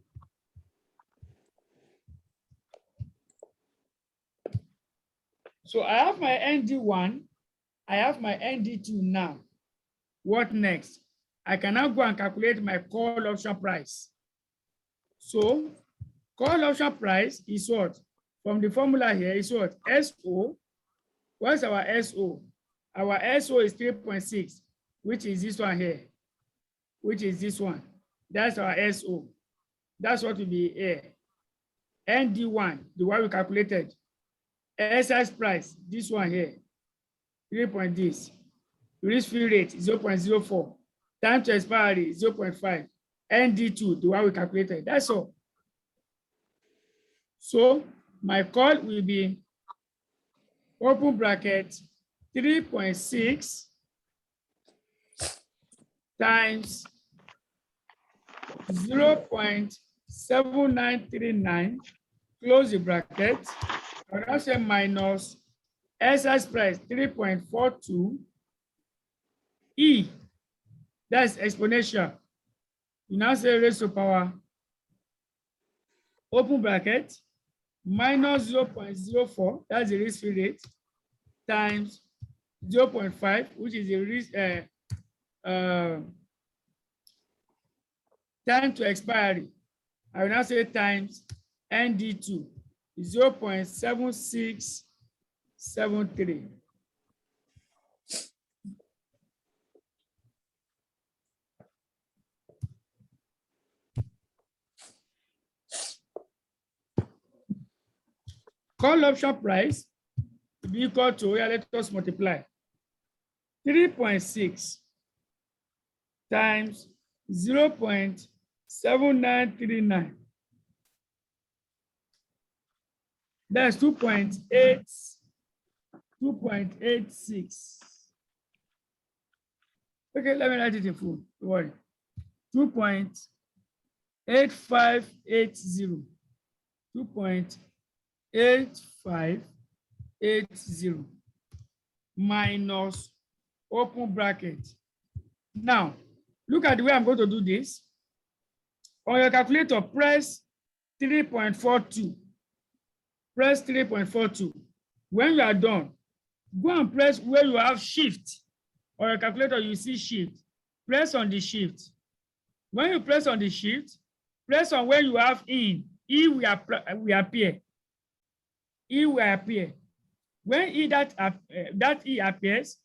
So I have my ND1, I have my ND2 now. What next? I can now go and calculate my call option price. So call option price is what? From the formula here is what? SO. What's our SO? Our SO is 3.6, which is this one here, which is this one. That's our SO. That's what will be here. ND1, the one we calculated. Exercise price, this one here, 3 point this. Risk-free rate, 0.04. Time to expiry, 0.5. ND2, the one we calculated. That's all. So my call will be open bracket 3.6 times 0.7939, close the bracket. I will say minus exercise price 3.42 E. That's exponential. You now say raised to power, open bracket, minus 0.04, that's the risk-free rate, times 0.5, which is the risk, time to expiry. I will now say times ND2, 0.7673. Call option price will be equal to, let us multiply. 3.6 times 0.7939. That's 2.86. Okay, let me write it in full. Don't worry. 2.8580. 2.8580 minus open bracket. Now, look at the way I'm going to do this. On your calculator, press 3.42. Press 3.42. When you are done, go and press where you have shift. On your calculator, you see shift. Press on the shift. When you press on the shift, press on where you have in. E will appear. E will appear. When that E appears,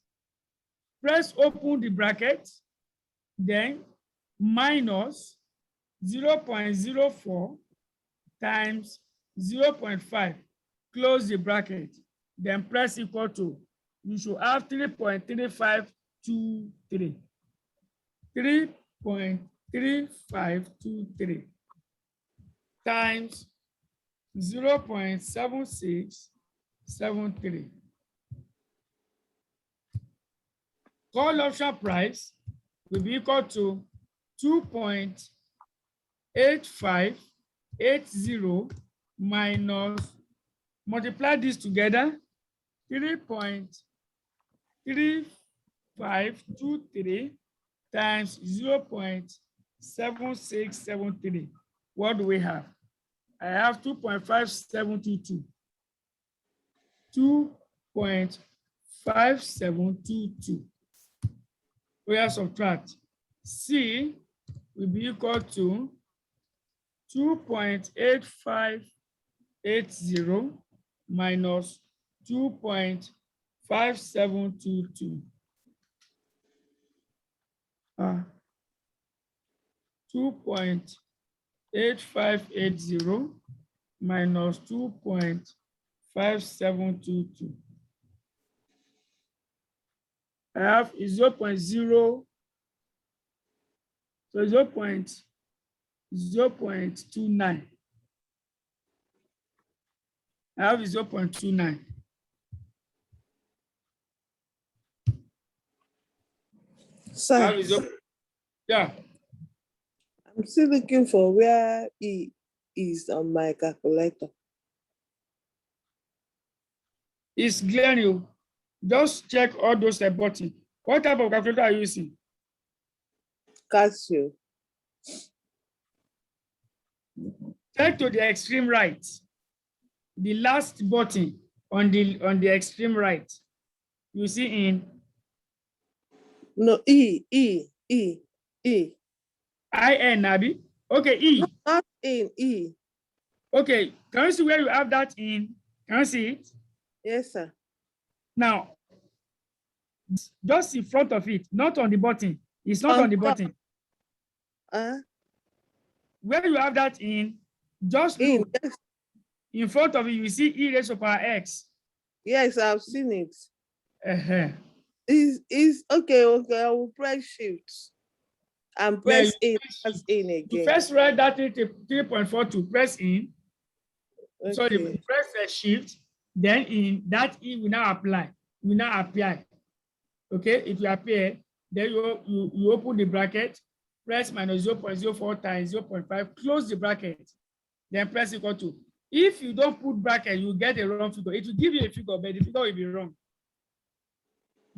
press open the bracket, then minus 0.04 times 0.5. Close the bracket, then press equal to. You should have 3.3523. 3.3523 times 0.7673. Call option price will be equal to 2.8580 minus, multiply this together, 3.3523 times 0.7673. What do we have? I have 2.5722. 2.5722. We have subtract. C will be equal to 2.8580 minus 2.5722. 2.8580 minus 2.5722. I have 0.0, so 0.29. I have 0.29. Sir, Yeah. I'm still looking for where E is on my calculator. It's clear you. Just check all those buttons. What type of calculator are you using? Casio. Take to the extreme right. The last button on the extreme right. You see in No, E. IN, Abby. Okay, E. Not in E. Okay, can you see where you have that in? Can you see it? Yes, sir. Now, just in front of it, not on the button. It's not on the top. button. Where you have that in, just In, look. yes. In front of it, you see E raised to power X. Yes, I've seen it. Is okay. I will press shift and press in. Press in again. You first write that 3.42, press in. Okay. Sorry, press the shift, then in that E will now apply, will now appear. Okay, if you appear, then you open the bracket, press minus 0.04 times 0.5, close the bracket, then press equal to. If you don't put bracket, you get a wrong figure. It will give you a figure, but the figure will be wrong.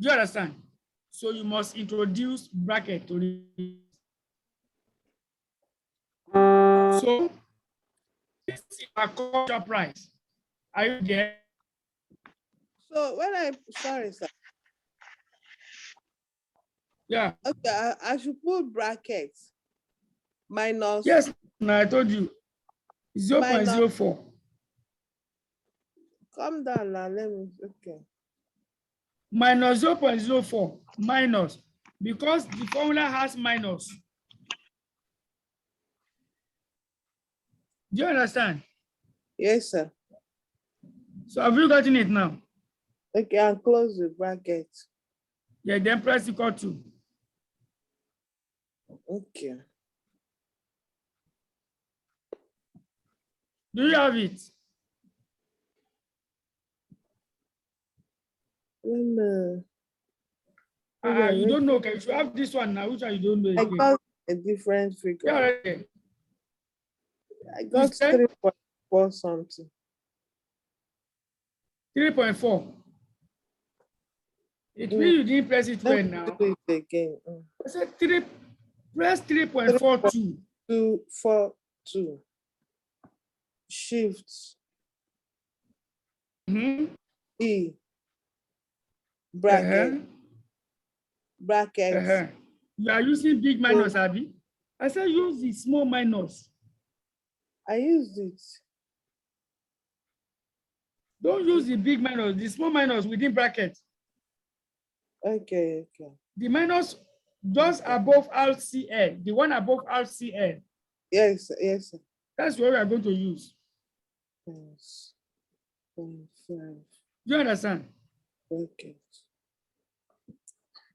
Do you understand? So you must introduce bracket to it. So this is our contract price. Are you there? So when sorry, sir. Yeah. Okay, I should put brackets. Minus. Yes, no, I told you. 0.04. Come down now, let me, okay. Minus 0.04, minus, because the formula has minus. Do you understand? Yes, sir. So have you gotten it now? Okay, I'll close the bracket. Yeah, then press equal to. Okay. Do you have it? When, You don't know. Okay, you should have this one now. Which one you don't know I again? got a different figure. Yeah, already. I got said? 3.4 something. 3.4. It Mm. means you didn't press it well Let me now. do it again. I said press 3.42. 242. Shift Mm-hmm. E bracket bracket. You are using big minus, Abby. I said use the small minus. I used it. Don't use the big minus, the small minus within bracket. Okay, okay. The minus just above RCL, the one above RCL. Yes, yes. Sir. That's what we are going to use. Yes. 0.5. Do you understand? Okay.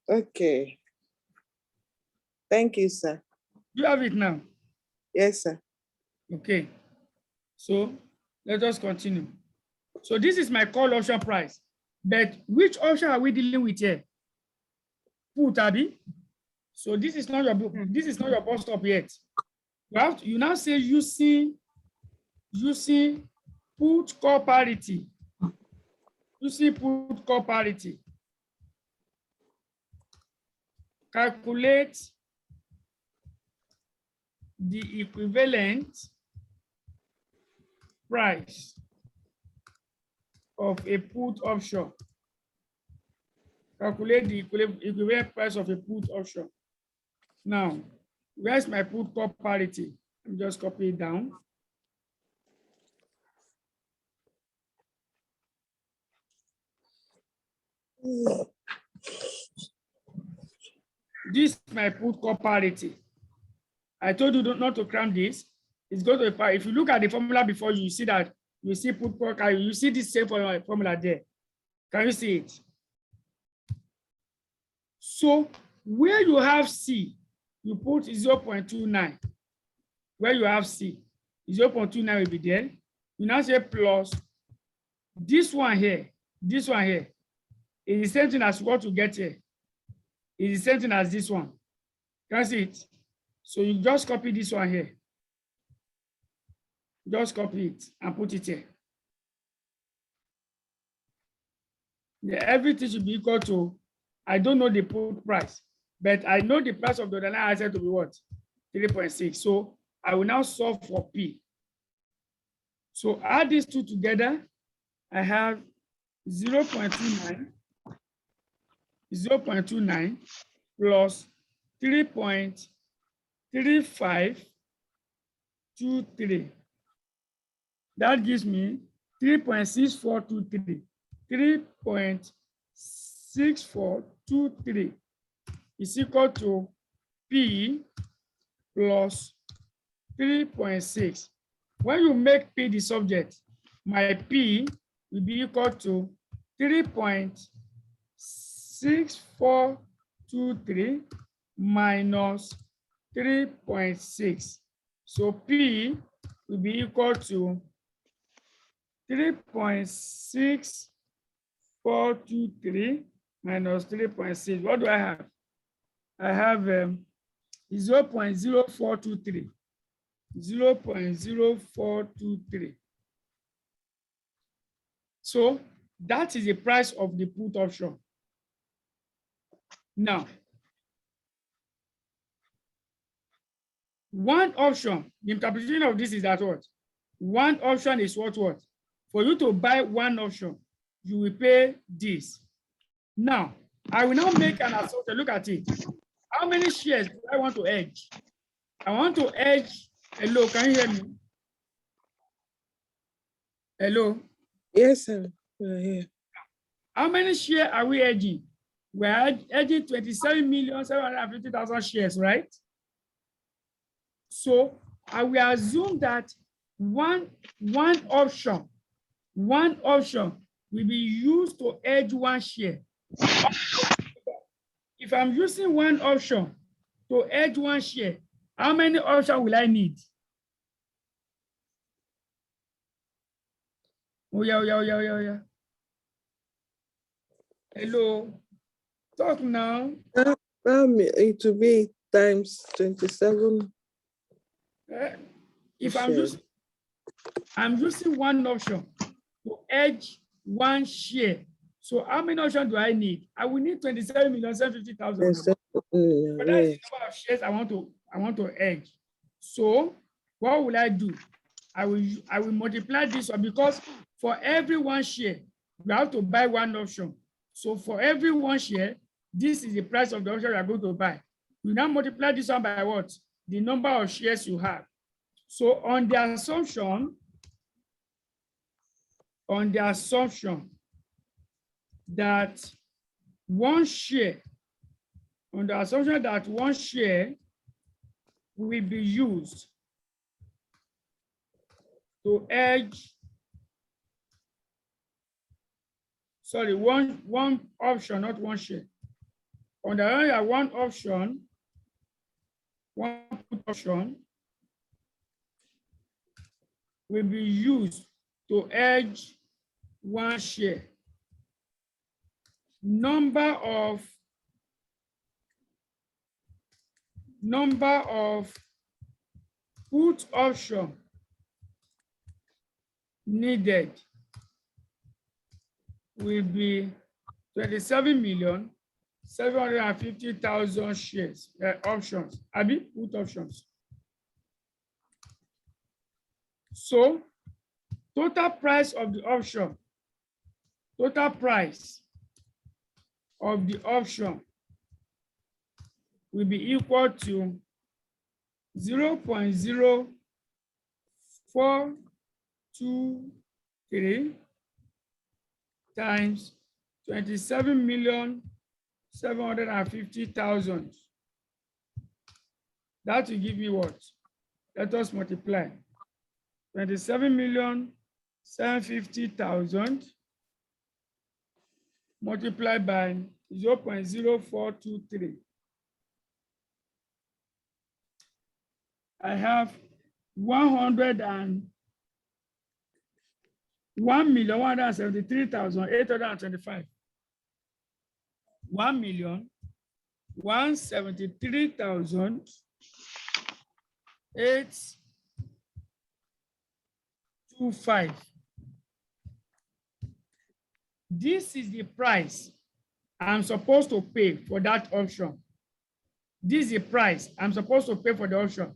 Okay. Thank you, sir. You have it now. Yes, sir. Okay. So let us continue. So this is my call option price. But which option are we dealing with here? Put, Abby. So this is not your bus stop yet. You now say using put call parity. Using put call parity. Calculate the equivalent price of a put option. Calculate the equivalent price of a put option. Now, where's my put call parity? Let me just copy it down. This is my put call parity. I told you not to cram this. It's going to, if you look at the formula before you see that, you see put call, you see this same formula there. Can you see it? So where you have C, you put 0.29. Where you have C, 0.29 will be there. You now say plus this one here is the same thing as what you get here. It's the same thing as this one. That's it. So you just copy this one here. Just copy it and put it here. Yeah, everything should be equal to, I don't know the put price, but I know the price of the underlying asset to be what? 3.6. So I will now solve for P. So add these two together, I have 0.29 plus 3.3523. That gives me 3.6423. 3.6423 is equal to P plus 3.6. When you make P the subject, my P will be equal to 3.6423 minus 3.6. So P will be equal to 3.6423 minus 3.6. What do I have? I have 0.0423. 0.0423. So that is the price of the put option. Now, one option, the interpretation of this is that what? One option is what? For you to buy one option, you will pay this. Now, I will now make an assumption. Look at it. How many shares do I want to hedge? I want to hedge. Hello, can you hear me? Hello? Yes, sir. We're here. How many shares are we hedging? We're hedging 27,750,000 shares, right? So I will assume that one option will be used to hedge one share. if I'm using one option to hedge one share, how many options will I need? Oh yeah, oh yeah, oh yeah, oh yeah, oh yeah. Hello, talk now. It will be times 27 If shares. I'm using one option to hedge one share. So how many options do I need? I will need 27,750,000. But that is the Yes. number of shares I want to hedge. So what will I do? I will multiply this one, because for every one share, you have to buy one option. So for every one share, this is the price of the option you are going to buy. You now multiply this one by what? The number of shares you have. So on the assumption that one share will be used to hedge, sorry, one option, not one share. On the other hand, one put option will be used to hedge one share. Number of put option needed will be 27,750,000 shares, options, abi put options. So total price of the option will be equal to 0.0423 times 27,750,000. That will give me what? Let us multiply. 27,750,000 multiplied by 0.0423. I have 1,173,825. 1,173,825. This is the price I'm supposed to pay for that option. This is the price I'm supposed to pay for the option.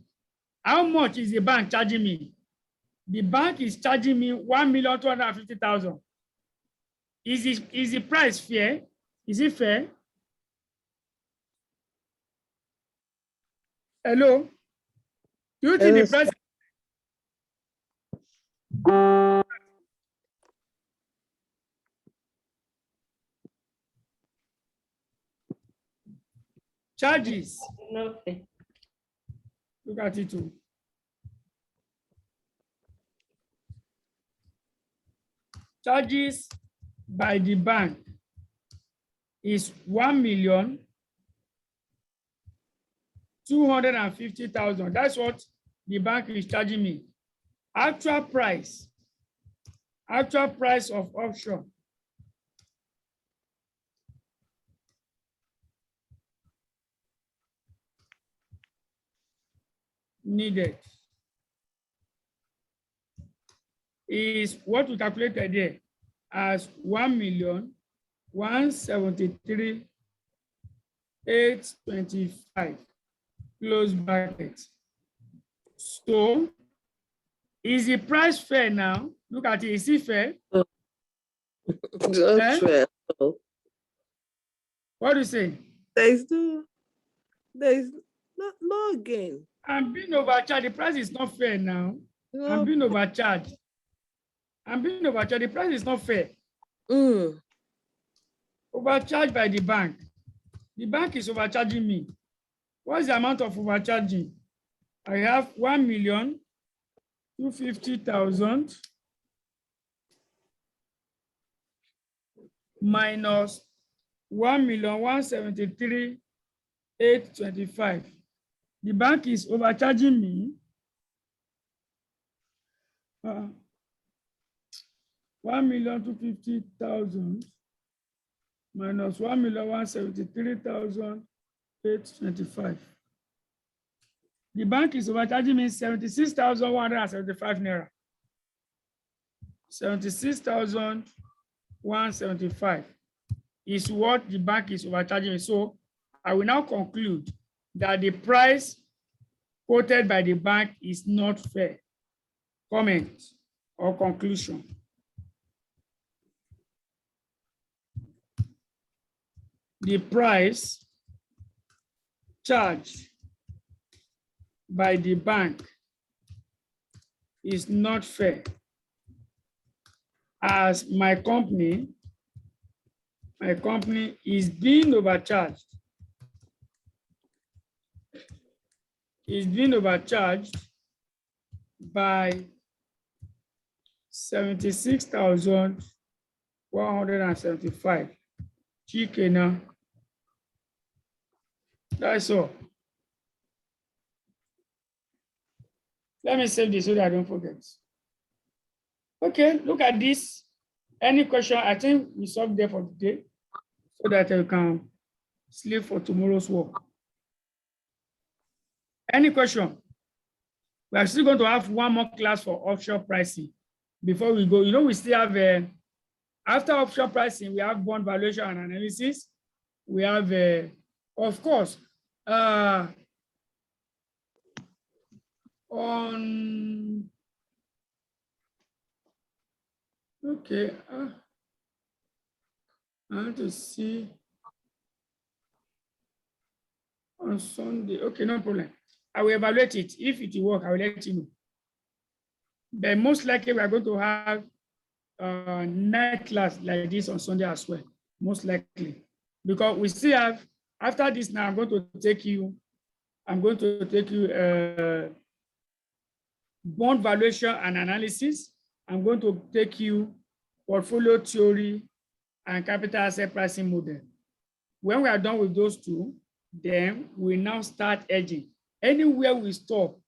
How much is the bank charging me? The bank is charging me 1,250,000. Is the price fair? Is it fair? Hello? Do you think the price? Charges. Nothing. Look at it too. Charges by the bank is 1,250,000. That's what the bank is charging me. Actual price of option needed is what we calculated here as 1,173,825 close bracket. So is the price fair now? Look at it, is it fair? Not fair. What do you say? There is no gain. I'm being overcharged. The price is not fair now. No. I'm being overcharged. The price is not fair. Overcharged by the bank. The bank is overcharging me. What's the amount of overcharging? I have 1,250,000 minus 1,173,825. The bank is overcharging me 1,250,000 minus 1,173,825. The bank is overcharging me 76,175 naira. 76,175 is what the bank is overcharging me. So I will now conclude that the price quoted by the bank is not fair. Comment or conclusion. The price charged by the bank is not fair, as my company is being overcharged. Is being overcharged by 76,175. Chikena. That's all. Let me save this so that I don't forget. Okay, look at this. Any question? I think we solved there for today so that you can sleep for tomorrow's work. Any question? We are still going to have one more class for offshore pricing before we go. You know, we still have, after offshore pricing, we have bond valuation and analysis. We have, of course, okay, I want to see on Sunday. Okay, no problem. I will evaluate it. If it will work, I will let you know. But most likely we are going to have a night class like this on Sunday as well, most likely. Because we still have, after this now, I'm going to take you bond valuation and analysis. I'm going to take you portfolio theory and capital asset pricing model. When we are done with those two, then we now start hedging. Anywhere we stop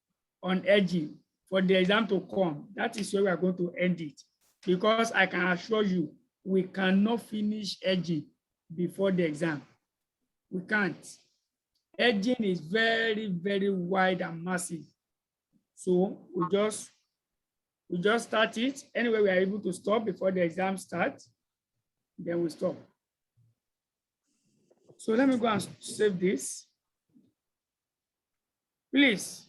on hedging for the exam to come, that is where we are going to end it. Because I can assure you, we cannot finish hedging before the exam. We can't. Hedging is very, very wide and massive. So we just start it. Anyway, we are able to stop before the exam starts, then we stop. So let me go and save this. Please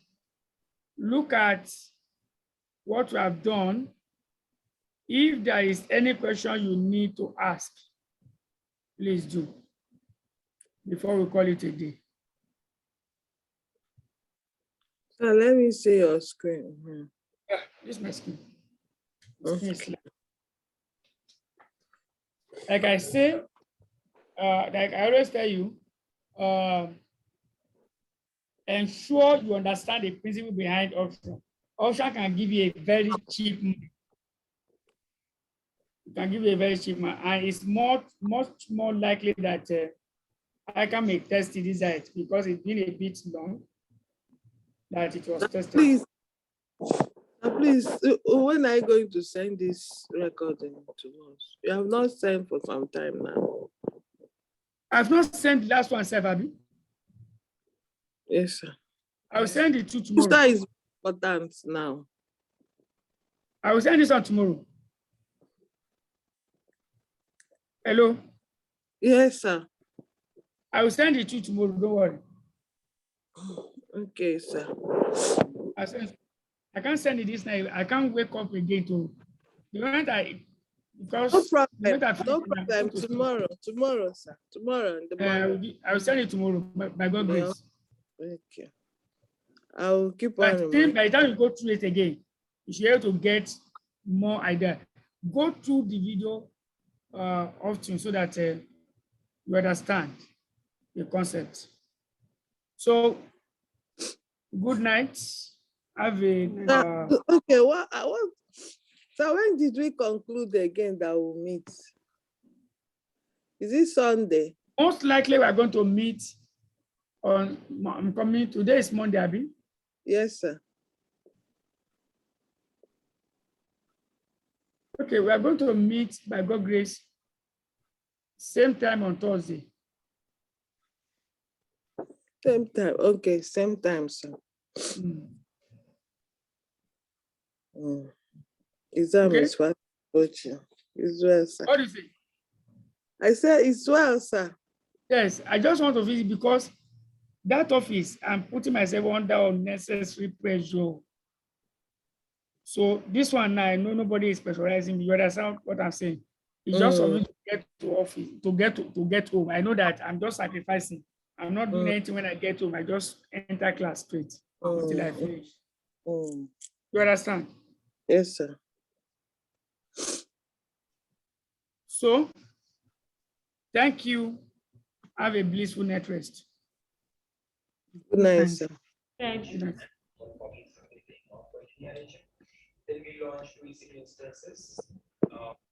look at what we have done. If there is any question you need to ask, please do before we call it a day. So let me see your screen. Yeah, this is my screen. Okay. Like I say, like I always tell you, ensure you understand the principle behind option. Option can give you a very cheap money. It can give you a very cheap money, and it's much more likely that I can make test this site because it's been a bit long that it was tested. Please, when are you going to send this recording to us? You have not sent for some time now. I've not sent the last one, Abi. Yes, sir. I will send it to tomorrow. That is important now. I will send this on tomorrow. Hello? Yes, sir. I will send it to tomorrow, don't worry. Okay, sir. I can't send it this night. I can't wake up again to the moment because no problem. Tomorrow, sir. Tomorrow in the morning. I will send it tomorrow by God's grace. Okay. I will keep But on. By the time you go through it again, you should be able to get more idea. Go through the video often so that you understand the concept. So, good night. Have a okay. So when did we conclude again that we'll meet? Is it Sunday? Most likely, we are going to meet on. I'm coming. Today is Monday, Abi. Yes, sir. Okay, we are going to meet by God's grace same time on Thursday. Same time. Okay, same time, sir. Mm. Exam Okay. is fast approaching. It's well, sir. What do you say? I said it's well, sir. Yes, I just want to visit because that office, I'm putting myself under unnecessary pressure. So this one now, I know nobody is pressurizing me. You understand what I'm saying? It's just for me to get to office, to get home. I know that I'm just sacrificing. I'm not doing anything when I get home. I just enter class straight until I finish. You understand? Yes, sir. So, thank you. Have a blissful night rest. Good night, Thanks. sir. Thank Good you. night. Then we launch basic instances.